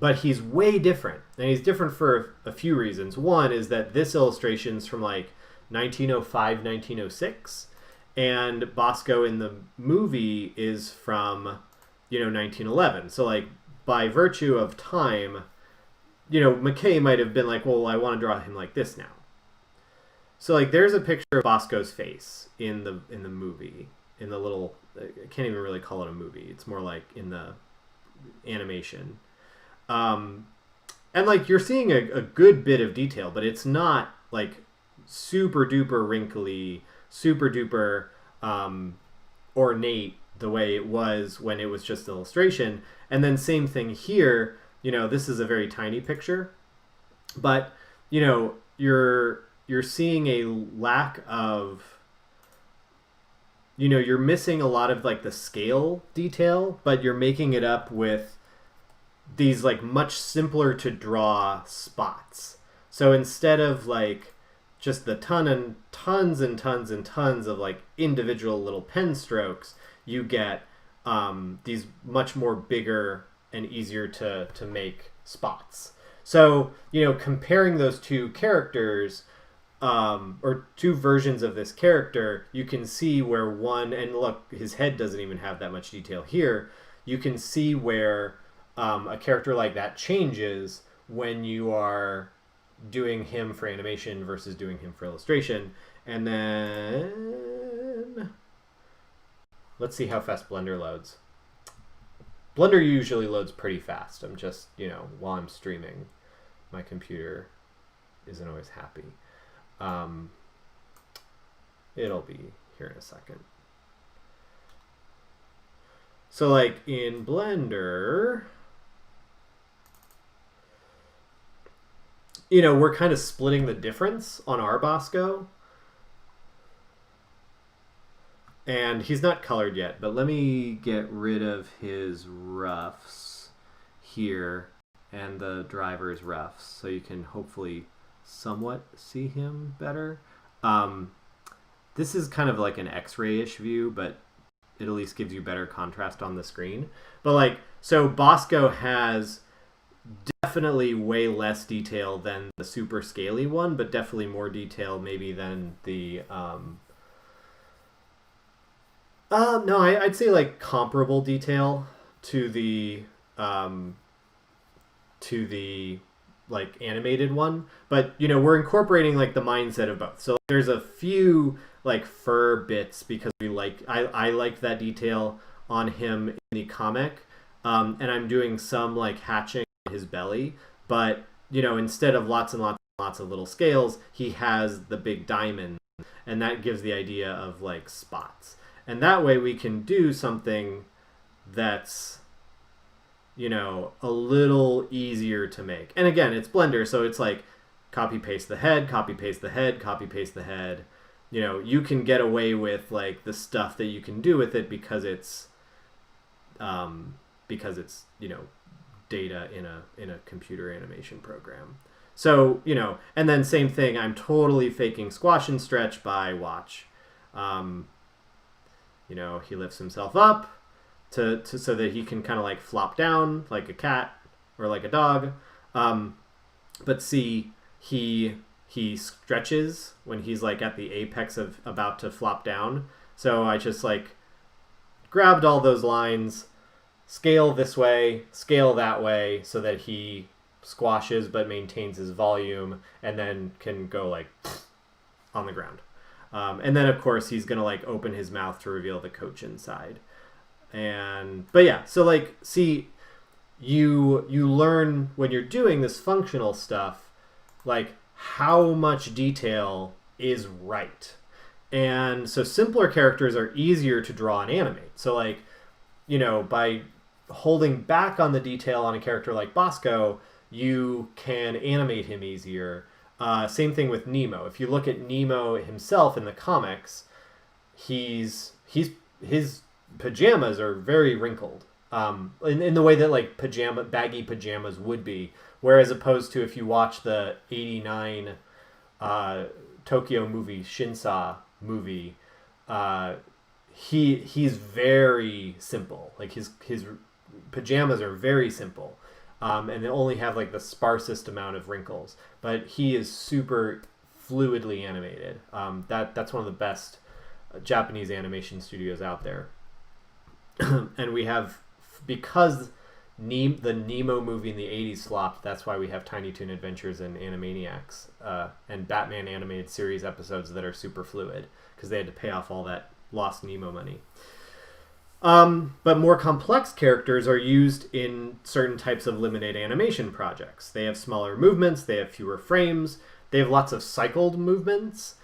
But he's way different. And he's different for a few reasons. One is that this illustration's from like 1905, 1906. And Bosco in the movie is from, 1911. So like by virtue of time, McKay might have been like, well, I want to draw him like this now. So like there's a picture of Bosco's face in the movie, in the little, I can't even really call it a movie. It's more like in the animation. And like you're seeing a good bit of detail, but it's not like super duper wrinkly, super duper ornate the way it was when it was just illustration. And then same thing here, this is a very tiny picture, but you're seeing a lack of, you're missing a lot of like the scale detail, but you're making it up with these like much simpler to draw spots. So instead of like just the tons and tons of like individual little pen strokes, you get these much more bigger and easier to make spots. So, comparing those two characters, or two versions of this character, you can see where one, and look, his head doesn't even have that much detail here. You can see where a character like that changes when you are doing him for animation versus doing him for illustration. And then let's see how fast Blender loads. Blender usually loads pretty fast. I'm just, while I'm streaming, my computer isn't always happy. It'll be here in a second. So like in Blender, we're kind of splitting the difference on our Bosco. And he's not colored yet, but let me get rid of his roughs here and the driver's roughs so you can hopefully somewhat see him better. This is kind of like an X-ray-ish view, but it at least gives you better contrast on the screen. But so Bosco has definitely way less detail than the super scaly one, but definitely more detail maybe than the... no, I'd say like comparable detail to the like animated one, but we're incorporating like the mindset of both. So there's a few like fur bits because I liked that detail on him in the comic, and I'm doing some like hatching on his belly, but instead of lots and lots and lots of little scales, he has the big diamond, and that gives the idea of like spots. And that way we can do something that's, a little easier to make. And again, it's Blender, so it's like copy paste the head, copy paste the head, copy paste the head. You can get away with like the stuff that you can do with it because it's data in a computer animation program. So, and then same thing, I'm totally faking squash and stretch by watch. He lifts himself up to so that he can kind of like flop down like a cat or like a dog. But see, he stretches when he's like at the apex of about to flop down. So I just like grabbed all those lines, scale this way, scale that way, so that he squashes but maintains his volume and then can go like on the ground. And then, of course, he's going to, like, open his mouth to reveal the coach inside. But yeah, so, like, see, you learn when you're doing this functional stuff, like, how much detail is right. And so simpler characters are easier to draw and animate. So, like, by holding back on the detail on a character like Bosco, you can animate him easier. Same thing with Nemo. If you look at Nemo himself in the comics, his pajamas are very wrinkled, in the way that like baggy pajamas would be. Whereas opposed to if you watch the '89 Tokyo movie Shinsa movie, he's very simple. Like his pajamas are very simple. And they only have like the sparsest amount of wrinkles, but he is super fluidly animated. That's one of the best Japanese animation studios out there. And we have, because the Nemo movie in the 80s flopped, that's why we have Tiny Toon Adventures and Animaniacs and Batman animated series episodes that are super fluid because they had to pay off all that lost Nemo money. But more complex characters are used in certain types of limited animation projects. They have smaller movements, they have fewer frames, they have lots of cycled movements,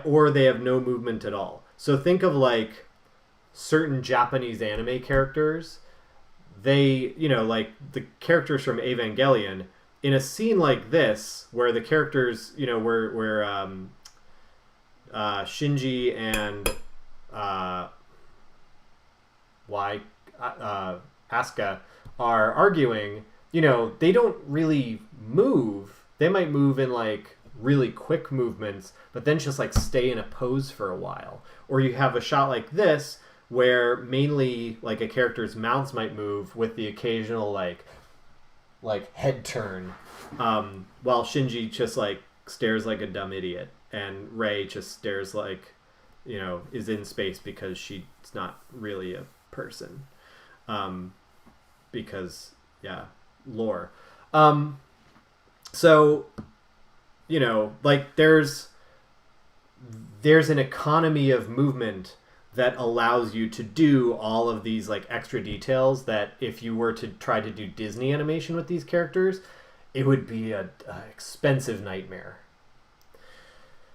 or they have no movement at all. So think of like certain Japanese anime characters. They, like the characters from Evangelion, in a scene like this, where the characters, where Shinji and Asuka are arguing, they don't really move. They might move in like really quick movements, but then just like stay in a pose for a while. Or you have a shot like this where mainly like a character's mouths might move with the occasional like head turn, while Shinji just like stares like a dumb idiot, and Rei just stares like, is in space because she's not really a person, because lore. So like there's an economy of movement that allows you to do all of these like extra details that if you were to try to do Disney animation with these characters, it would be a expensive nightmare.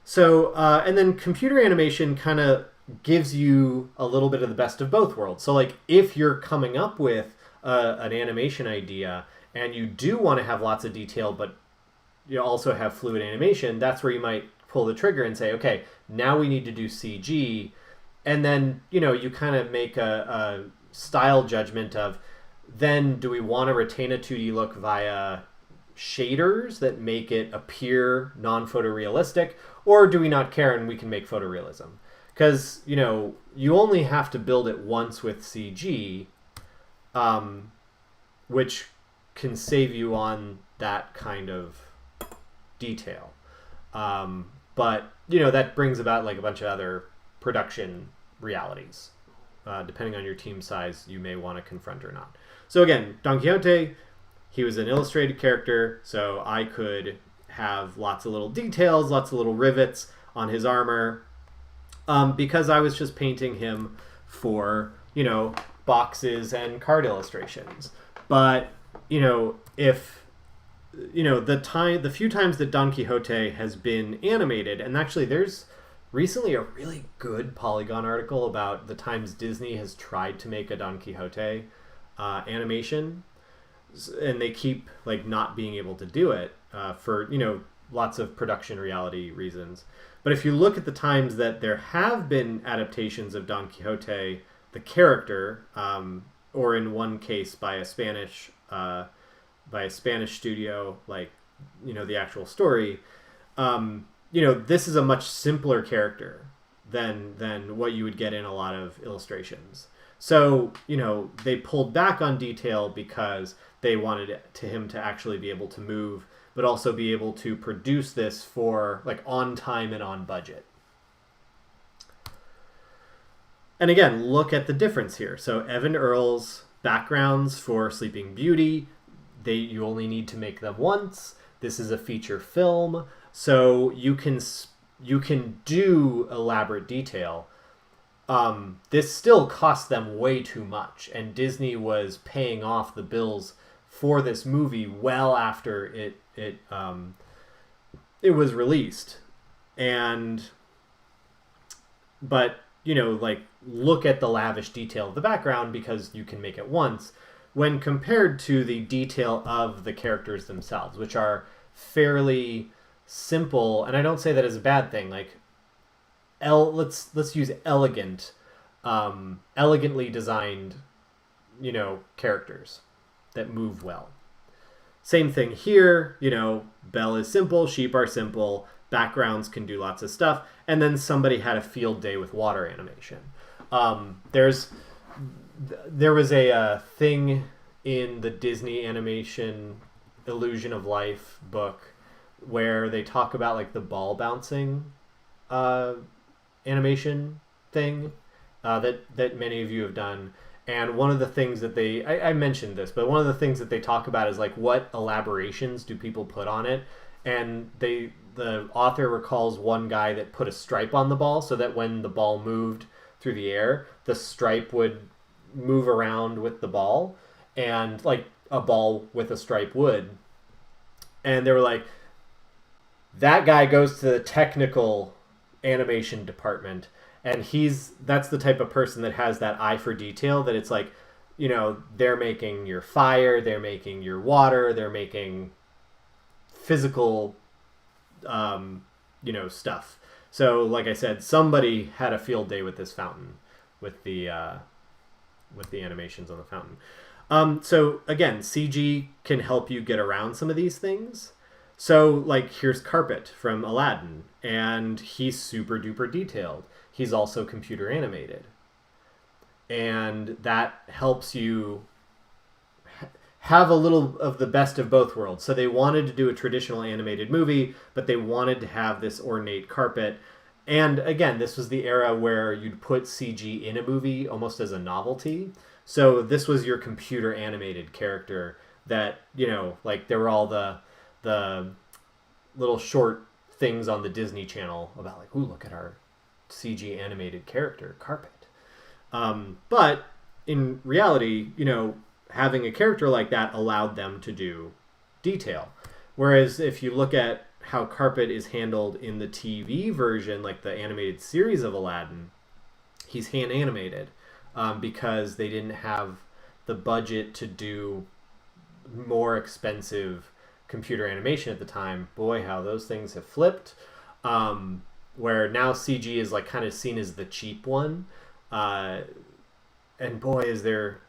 So, and then computer animation kind of gives you a little bit of the best of both worlds. So, like, if you're coming up with an animation idea and you do want to have lots of detail, but you also have fluid animation, that's where you might pull the trigger and say, okay, now we need to do CG. And then, you kind of make a style judgment of, then do we want to retain a 2D look via shaders that make it appear non-photorealistic, or do we not care and we can make photorealism? Because, you only have to build it once with CG, which can save you on that kind of detail. But, that brings about like a bunch of other production realities. Depending on your team size, you may want to confront or not. So again, Don Quixote, he was an illustrated character, so I could have lots of little details, lots of little rivets on his armor, because I was just painting him for, boxes and card illustrations. But, if, the few times that Don Quixote has been animated, and actually there's recently a really good Polygon article about the times Disney has tried to make a Don Quixote animation, and they keep like not being able to do it for lots of production reality reasons. But if you look at the times that there have been adaptations of Don Quixote, the character, or in one case by a Spanish studio, like the actual story, this is a much simpler character than what you would get in a lot of illustrations. So, they pulled back on detail because they wanted him to actually be able to move, but also be able to produce this for like on time and on budget. And again, look at the difference here. So Evan Earl's backgrounds for Sleeping Beauty, you only need to make them once. This is a feature film, so you can do elaborate detail. This still cost them way too much, and Disney was paying off the bills for this movie well after it was released. But look at the lavish detail of the background because you can make it once, when compared to the detail of the characters themselves, which are fairly simple. And I don't say that as a bad thing. Like, let's use elegant, elegantly designed, characters that move well. Same thing here. Belle is simple, sheep are simple, backgrounds can do lots of stuff, and then somebody had a field day with water animation. There was a thing in the Disney animation Illusion of Life book where they talk about like the ball bouncing animation thing that many of you have done. And one of the things that I mentioned this, but one of the things that they talk about is like what elaborations do people put on it. And the author recalls one guy that put a stripe on the ball so that when the ball moved through the air, the stripe would move around with the ball, and like a ball with a stripe would. And they were like, that guy goes to the technical animation department, and that's the type of person that has that eye for detail, that it's like, they're making your fire, they're making your water, they're making physical stuff. So like I said, somebody had a field day with this fountain, with the animations on the fountain. So again, CG can help you get around some of these things. So like here's Carpet from Aladdin, and he's super duper detailed. He's also computer animated, and that helps you have a little of the best of both worlds. So they wanted to do a traditional animated movie, but they wanted to have this ornate carpet. And again, this was the era where you'd put CG in a movie almost as a novelty. So this was your computer animated character that, like there were all the little short things on the Disney Channel about like, ooh, look at our CG animated character, Carpet. But in reality, having a character like that allowed them to do detail. Whereas if you look at how Carpet is handled in the TV version, like the animated series of Aladdin, he's hand animated because they didn't have the budget to do more expensive computer animation at the time. Boy, how those things have flipped. Where now CG is like kind of seen as the cheap one. And boy, is there,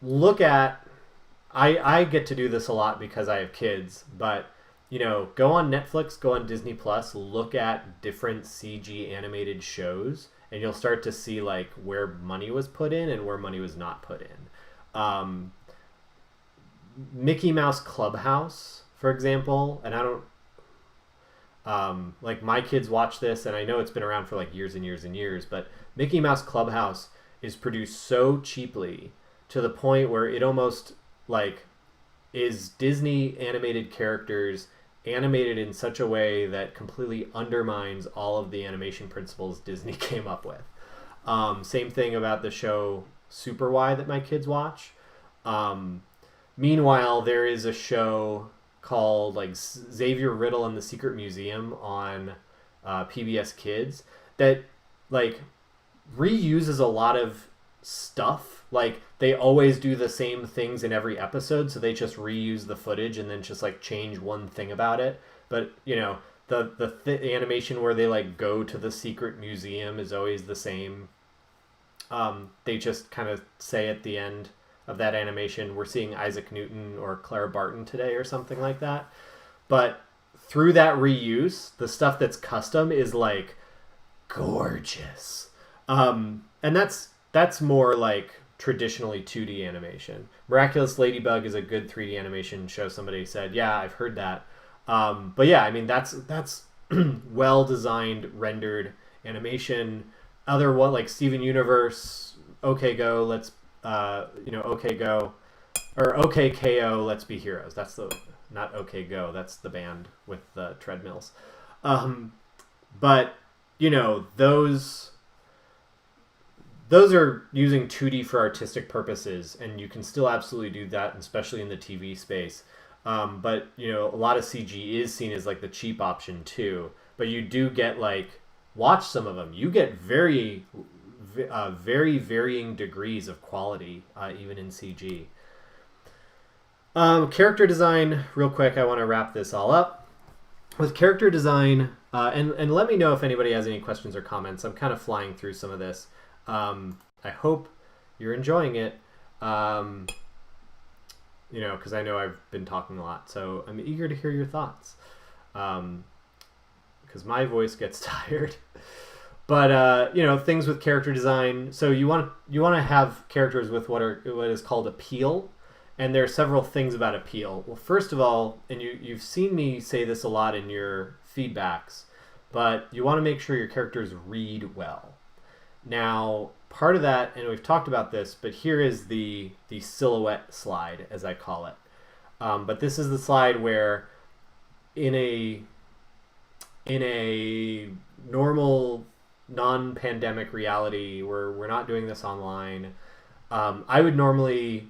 look at, I get to do this a lot because I have kids, but go on Netflix, go on Disney Plus, look at different CG animated shows, and you'll start to see like where money was put in and where money was not put in. Mickey Mouse Clubhouse, for example, and I don't like my kids watch this, and I know it's been around for like years and years and years, but Mickey Mouse Clubhouse is produced so cheaply to the point where it almost like is Disney animated characters animated in such a way that completely undermines all of the animation principles Disney came up with. Same thing about the show Super Y that my kids watch. Meanwhile, there is a show called like Xavier Riddle and the Secret Museum on PBS Kids that like reuses a lot of stuff. Like they always do the same things in every episode, so they just reuse the footage and then just like change one thing about it. But the animation where they like go to the secret museum is always the same. They just kind of say at the end of that animation, we're seeing Isaac Newton or Clara Barton today or something like that. But through that reuse, the stuff that's custom is like gorgeous. And that's more like traditionally 2D animation. Miraculous Ladybug is a good 3D animation show. Somebody said, yeah, I've heard that. But yeah, I mean, that's well-designed, rendered animation. Other one like Steven Universe, OK Go, OK Go, or OK KO, Let's Be Heroes. That's not OK Go, that's the band with the treadmills. But, those are using 2D for artistic purposes, and you can still absolutely do that, especially in the TV space. But, a lot of CG is seen as like the cheap option too. But you do get like, watch some of them. You get very varying degrees of quality, even in CG. Character design, real quick, I want to wrap this all up. With character design, and let me know if anybody has any questions or comments. I'm kind of flying through some of this. I hope you're enjoying it, because I know I've been talking a lot. So I'm eager to hear your thoughts, because my voice gets tired. But things with character design. So you want to have characters with what is called appeal, and there are several things about appeal. Well, first of all, and you've seen me say this a lot in your feedbacks, but you want to make sure your characters read well. Now, part of that, and we've talked about this, but here is the silhouette slide, as I call it. But this is the slide where in a normal non-pandemic reality where we're not doing this online, I would normally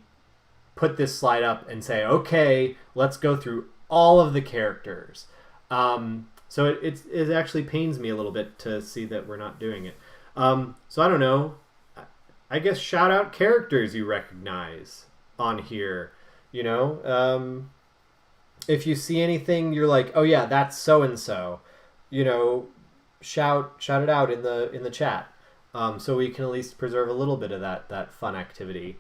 put this slide up and say, okay, let's go through all of the characters. So it actually pains me a little bit to see that we're not doing it. So I don't know. I guess shout out characters you recognize on here. If you see anything, you're like, oh yeah, that's so and so. Shout it out in the chat, so we can at least preserve a little bit of that fun activity.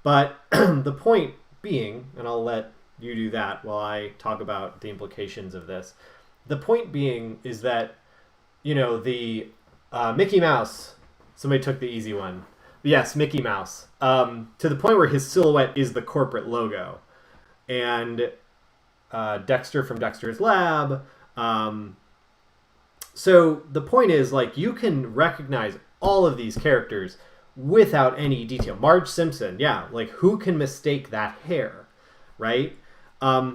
But the point being, and I'll let you do that while I talk about the implications of this. The point being is that the Mickey Mouse. Somebody took the easy one. Yes, Mickey Mouse. To the point where his silhouette is the corporate logo, and Dexter from Dexter's Lab. So the point is, like, you can recognize all of these characters without any detail. Marge Simpson, yeah, like who can mistake that hair, right?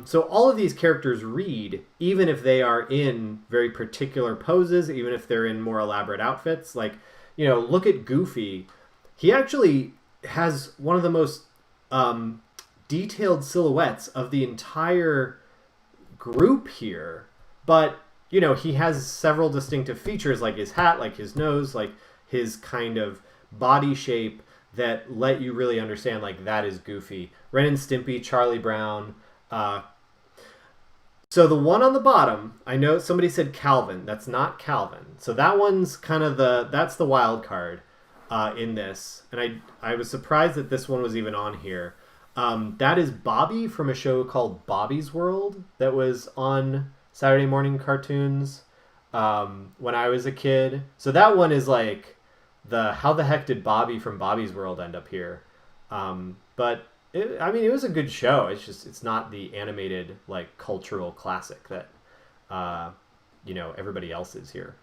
So all of these characters read, even if they are in very particular poses, even if they're in more elaborate outfits. Like, look at Goofy. He actually has one of the most detailed silhouettes of the entire group here. But, he has several distinctive features, like his hat, like his nose, like his kind of body shape that let you really understand, like, that is Goofy. Ren and Stimpy, Charlie Brown. So the one on the bottom, I know somebody said Calvin. That's not Calvin. So that one's kind of that's the wild card in this. And I was surprised that this one was even on here. That is Bobby from a show called Bobby's World that was on Saturday morning cartoons when I was a kid. So that one is like how the heck did Bobby from Bobby's World end up here? But it was a good show. It's not the animated, like, cultural classic that, everybody else is here.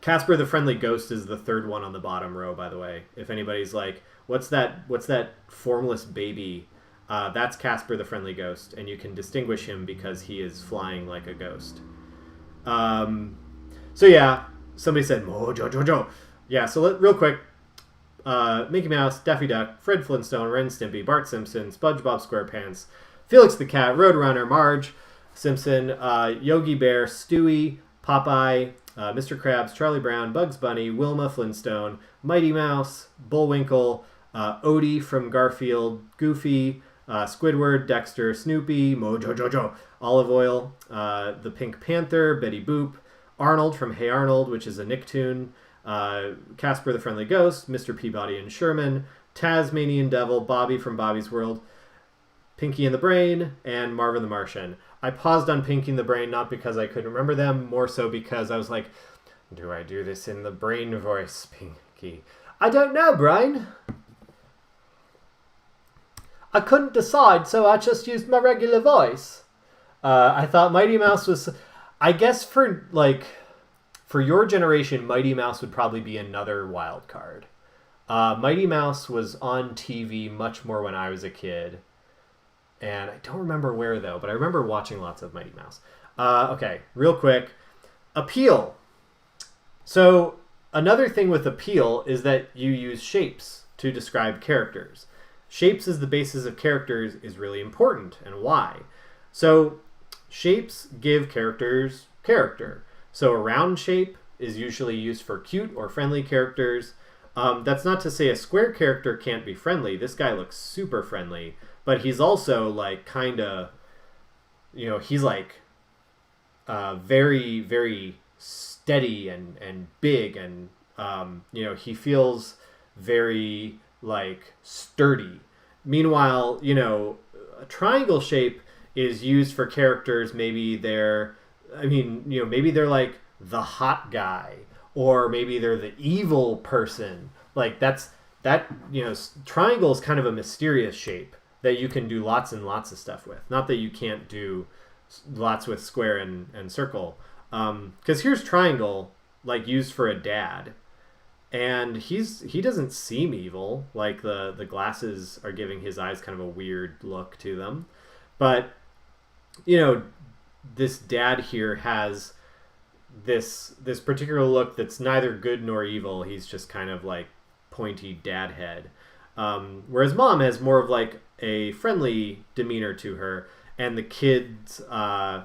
Casper the Friendly Ghost is the third one on the bottom row, by the way. If anybody's like, what's that formless baby? That's Casper the Friendly Ghost, and you can distinguish him because he is flying like a ghost. So yeah, somebody said, Mojo Jojo. Yeah, so real quick, Mickey Mouse, Daffy Duck, Fred Flintstone, Ren Stimpy, Bart Simpson, SpongeBob SquarePants, Felix the Cat, Roadrunner, Marge Simpson, Yogi Bear, Stewie, Popeye, Mr. Krabs, Charlie Brown, Bugs Bunny, Wilma Flintstone, Mighty Mouse, Bullwinkle, Odie from Garfield, Goofy, Squidward, Dexter, Snoopy, Mojo Jojo, Olive Oil, the Pink Panther, Betty Boop, Arnold from Hey Arnold, which is a Nicktoon, Casper the Friendly Ghost, Mr. Peabody and Sherman, Tasmanian Devil, Bobby from Bobby's World, Pinky and the Brain, and Marvin the Martian. I paused on Pinky and the Brain not because I couldn't remember them, more so because I was like, do I do this in the brain voice, Pinky? I don't know, Brain. I couldn't decide, so I just used my regular voice. I thought Mighty Mouse was... I guess for your generation, Mighty Mouse would probably be another wild card. Mighty Mouse was on TV much more when I was a kid. And I don't remember where, though, but I remember watching lots of Mighty Mouse. Okay, real quick. Appeal. So another thing with appeal is that you use shapes to describe characters. Shapes as the basis of characters is really important, and why? So shapes give characters character. So a round shape is usually used for cute or friendly characters. That's not to say a square character can't be friendly. This guy looks super friendly, but he's also like kind of, he's like very, very steady and big, and he feels very like sturdy. Meanwhile, a triangle shape is used for characters. Maybe they're like the hot guy, or maybe they're the evil person. Like triangle is kind of a mysterious shape that you can do lots and lots of stuff with. Not that you can't do lots with square and circle. Because here's triangle, like used for a dad. And he doesn't seem evil. Like the glasses are giving his eyes kind of a weird look to them. But, this dad here has this particular look that's neither good nor evil. He's just kind of like pointy dad head. Whereas mom has more of like a friendly demeanor to her. And the kids, the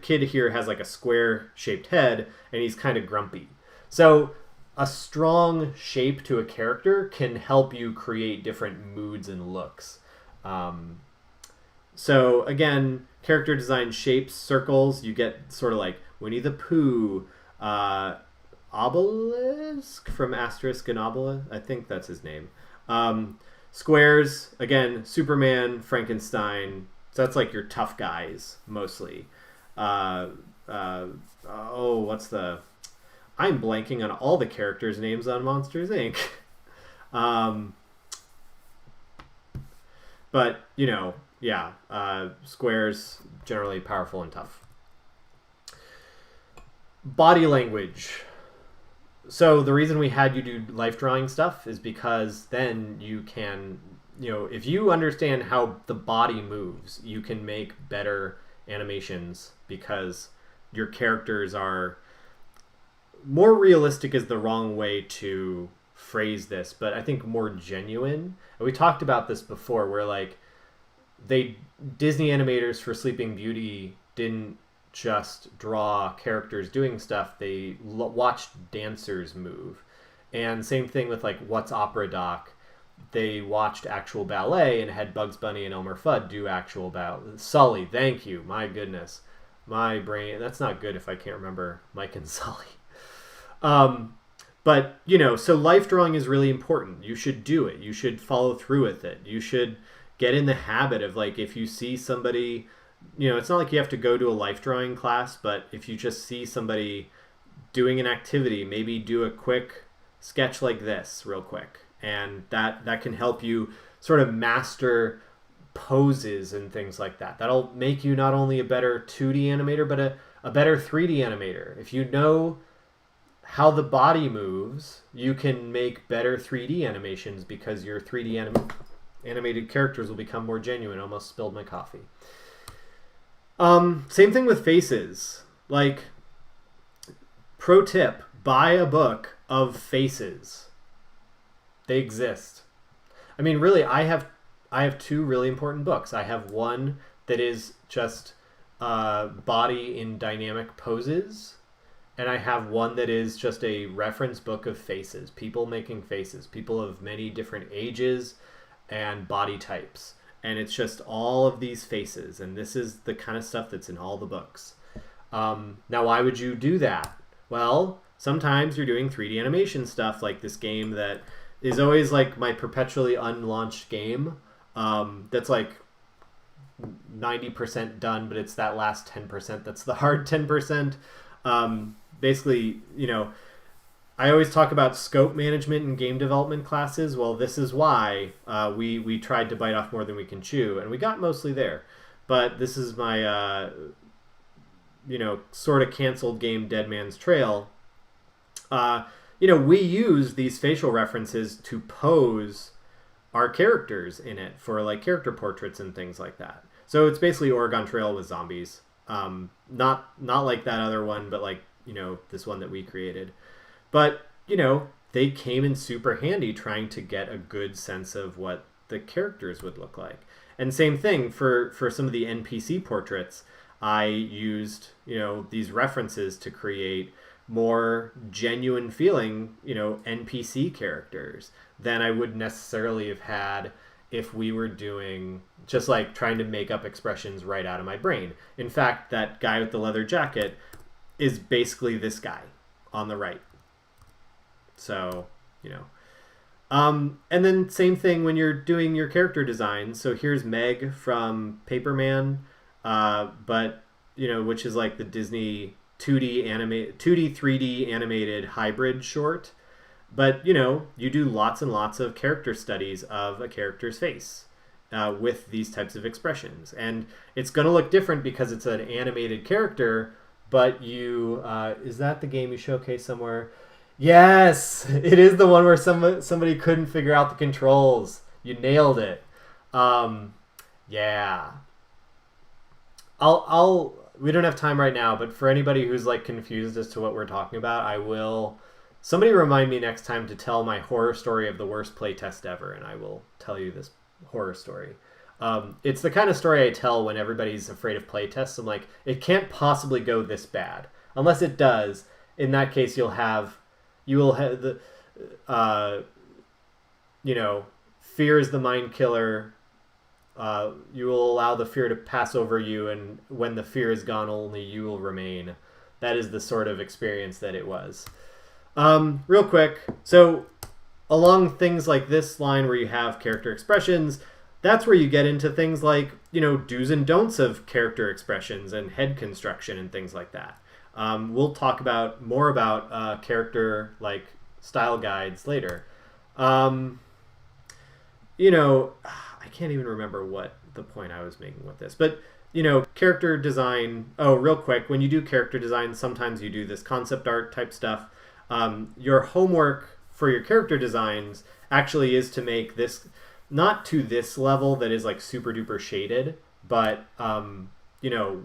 kid here has like a square shaped head, and he's kind of grumpy. So a strong shape to a character can help you create different moods and looks. So again, character design, shapes, circles, you get sort of like Winnie the Pooh, Obelisk from Asterisk and Obelisk, I think that's his name. Squares, again, Superman, Frankenstein, so that's like your tough guys, mostly. I'm blanking on all the characters' names on Monsters, Inc. But, squares, generally powerful and tough. Body language. So the reason we had you do life drawing stuff is because then you can if you understand how the body moves, you can make better animations because your characters are more realistic is the wrong way to phrase this, but I think more genuine. And we talked about this before where like Disney animators for Sleeping Beauty didn't just draw characters doing stuff, they watched dancers move. And same thing with like What's Opera Doc. They watched actual ballet and had Bugs Bunny and Elmer Fudd do actual ballet. Sully, thank you. My goodness. My brain, that's not good if I can't remember Mike and Sully. But, so life drawing is really important. You should do it. You should follow through with it. You should get in the habit of like, if you see somebody, it's not like you have to go to a life drawing class, but if you just see somebody doing an activity, maybe do a quick sketch like this real quick. And that can help you sort of master poses and things like that. That'll make you not only a better 2D animator, but a better 3D animator. If you know how the body moves, you can make better 3D animations because your 3D animated characters will become more genuine. Almost spilled my coffee. Same thing with faces. Like, pro tip, buy a book of faces. They exist. I mean, really, I have two really important books. I have one that is just body in dynamic poses, and I have one that is just a reference book of faces, people making faces, people of many different ages and body types. And it's just all of these faces, and this is the kind of stuff that's in all the books. Now, why would you do that? Well, sometimes you're doing 3D animation stuff, like this game that is always like my perpetually unlaunched game that's like 90% done, but it's that last 10% that's the hard 10%. Basically, I always talk about scope management in game development classes. Well, this is why we tried to bite off more than we can chew, and we got mostly there. But this is my, sort of canceled game, Dead Man's Trail. We use these facial references to pose our characters in it for like character portraits and things like that. So it's basically Oregon Trail with zombies. Not like that other one, but like, this one that we created. But, they came in super handy trying to get a good sense of what the characters would look like. And same thing for some of the NPC portraits. I used, these references to create more genuine feeling, NPC characters than I would necessarily have had if we were doing just like trying to make up expressions right out of my brain. In fact, that guy with the leather jacket is basically this guy on the right. So, and then same thing when you're doing your character design. So here's Meg from Paperman, but, which is like the Disney 2D 3D animated hybrid short. But, you do lots and lots of character studies of a character's face with these types of expressions. And it's going to look different because it's an animated character, but is that the game you showcase somewhere? Yes, it is the one where somebody couldn't figure out the controls. You nailed it. Yeah. We don't have time right now, but for anybody who's like confused as to what we're talking about, somebody remind me next time to tell my horror story of the worst playtest ever, and I will tell you this horror story. It's the kind of story I tell when everybody's afraid of playtests. I'm like, it can't possibly go this bad. Unless it does, in that case you will have the, fear is the mind killer. You will allow the fear to pass over you, and when the fear is gone, only you will remain. That is the sort of experience that it was. Real quick, so along things like this line where you have character expressions, that's where you get into things like, do's and don'ts of character expressions and head construction and things like that. We'll talk more about character like style guides later. I can't even remember what the point I was making with this, but character design. Oh, real quick, when you do character design, sometimes you do this concept art type stuff. Your homework for your character designs actually is to make this not to this level that is like super duper shaded, but you know,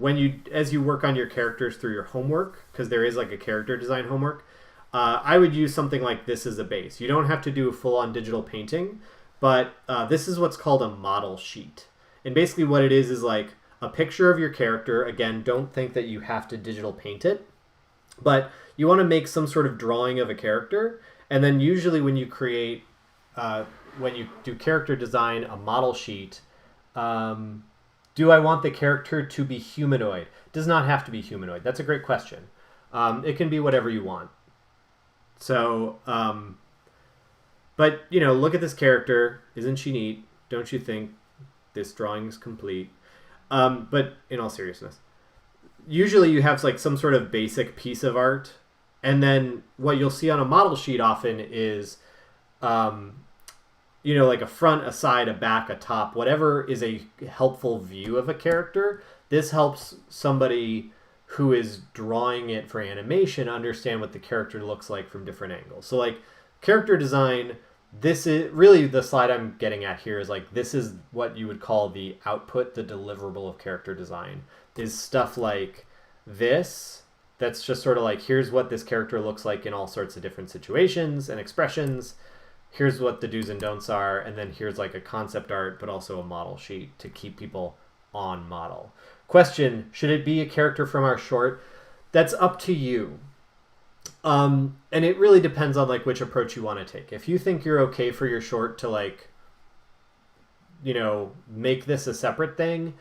as you work on your characters through your homework, because there is like a character design homework, I would use something like this as a base. You don't have to do a full-on digital painting, but this is what's called a model sheet. And basically what it is like a picture of your character. Again, don't think that you have to digital paint it, but you want to make some sort of drawing of a character. And then usually when you create, when you do character design, a model sheet, do I want the character to be humanoid? It does not have to be humanoid. That's a great question. It can be whatever you want. So, but, you know, look at this character. Isn't she neat? Don't you think this drawing is complete? But in all seriousness, usually you have like some sort of basic piece of art. And then what you'll see on a model sheet often is, you know, like a front, a side, a back, a top, whatever is a helpful view of a character. This helps somebody who is drawing it for animation understand what the character looks like from different angles. So like character design, this is really the slide I'm getting at here is like, this is what you would call the output, the deliverable of character design, is stuff like this. That's just sort of like, here's what this character looks like in all sorts of different situations and expressions. Here's what the do's and don'ts are. And then here's like a concept art, but also a model sheet to keep people on model. Question, should it be a character from our short? That's up to you. And it really depends on like which approach you want to take. If you think you're okay for your short to like, you know, make this a separate thing,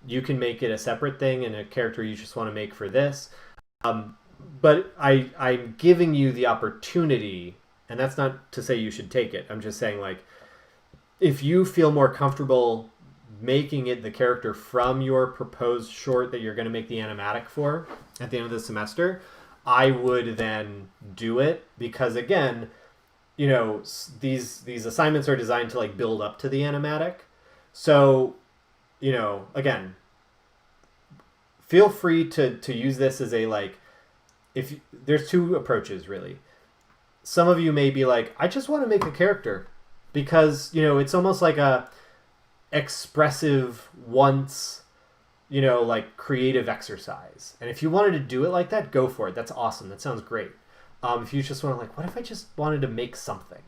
you can make it a separate thing and a character you just want to make for this. But I'm giving you the opportunity, and that's not to say you should take it. I'm just saying like, if you feel more comfortable making it the character from your proposed short that you're going to make the animatic for at the end of the semester, I would then do it, because again, you know, these assignments are designed to like build up to the animatic. So, you know, again, feel free to use this as a like, if there's two approaches really. Some of you may be like, I just want to make a character because, you know, it's almost like a expressive once, you know, like creative exercise. And if you wanted to do it like that, go for it. That's awesome. That sounds great. If you just want to like, what if I just wanted to make something?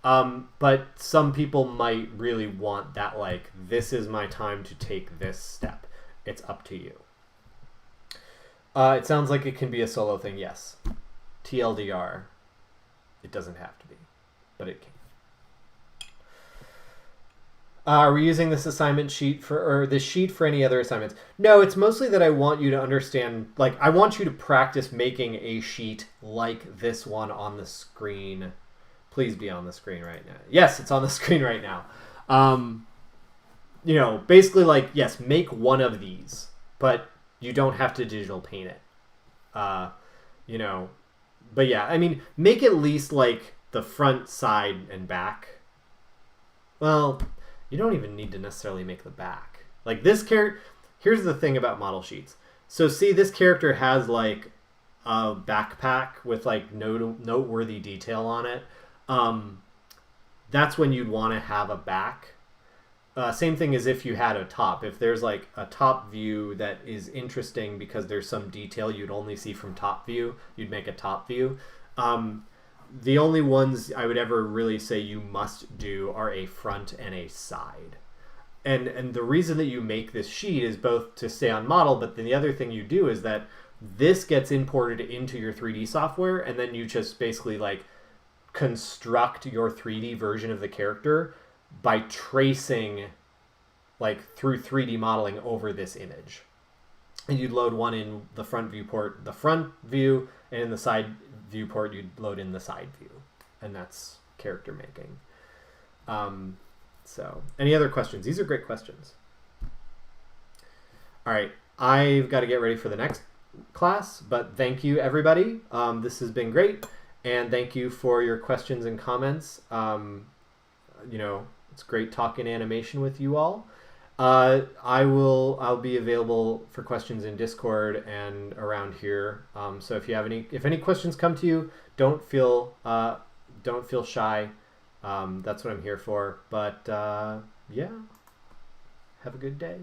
But some people might really want that, like, this is my time to take this step. It's up to you. It sounds like it can be a solo thing. Yes. TLDR. It doesn't have to be, but it can. Are we using this assignment sheet or this sheet for any other assignments? No, it's mostly that I want you to understand, like, I want you to practice making a sheet like this one on the screen. Please be on the screen right now. Yes, it's on the screen right now. You know, basically like, yes, make one of these, but you don't have to digital paint it. You know, but yeah, I mean, make at least like the front, side, and back. Well, you don't even need to necessarily make the back. Like this character, here's the thing about model sheets. So see, this character has like a backpack with like noteworthy detail on it. That's when you'd want to have a back. Same thing as if you had a top. If there's like a top view that is interesting because there's some detail you'd only see from top view, you'd make a top view. The only ones I would ever really say you must do are a front and a side. And the reason that you make this sheet is both to stay on model, but then the other thing you do is that this gets imported into your 3D software, and then you just basically like construct your 3D version of the character by tracing like through 3D modeling over this image. And you'd load one in the front viewport, the front view, and in the side viewport you'd load in the side view. And that's character making. So any other questions? These are great questions. All right, I've got to get ready for the next class, but thank you everybody. This has been great, and thank you for your questions and comments. You know, it's great talking animation with you all. I'll be available for questions in Discord and around here. So if any questions come to you, don't feel shy. That's what I'm here for. But yeah, have a good day.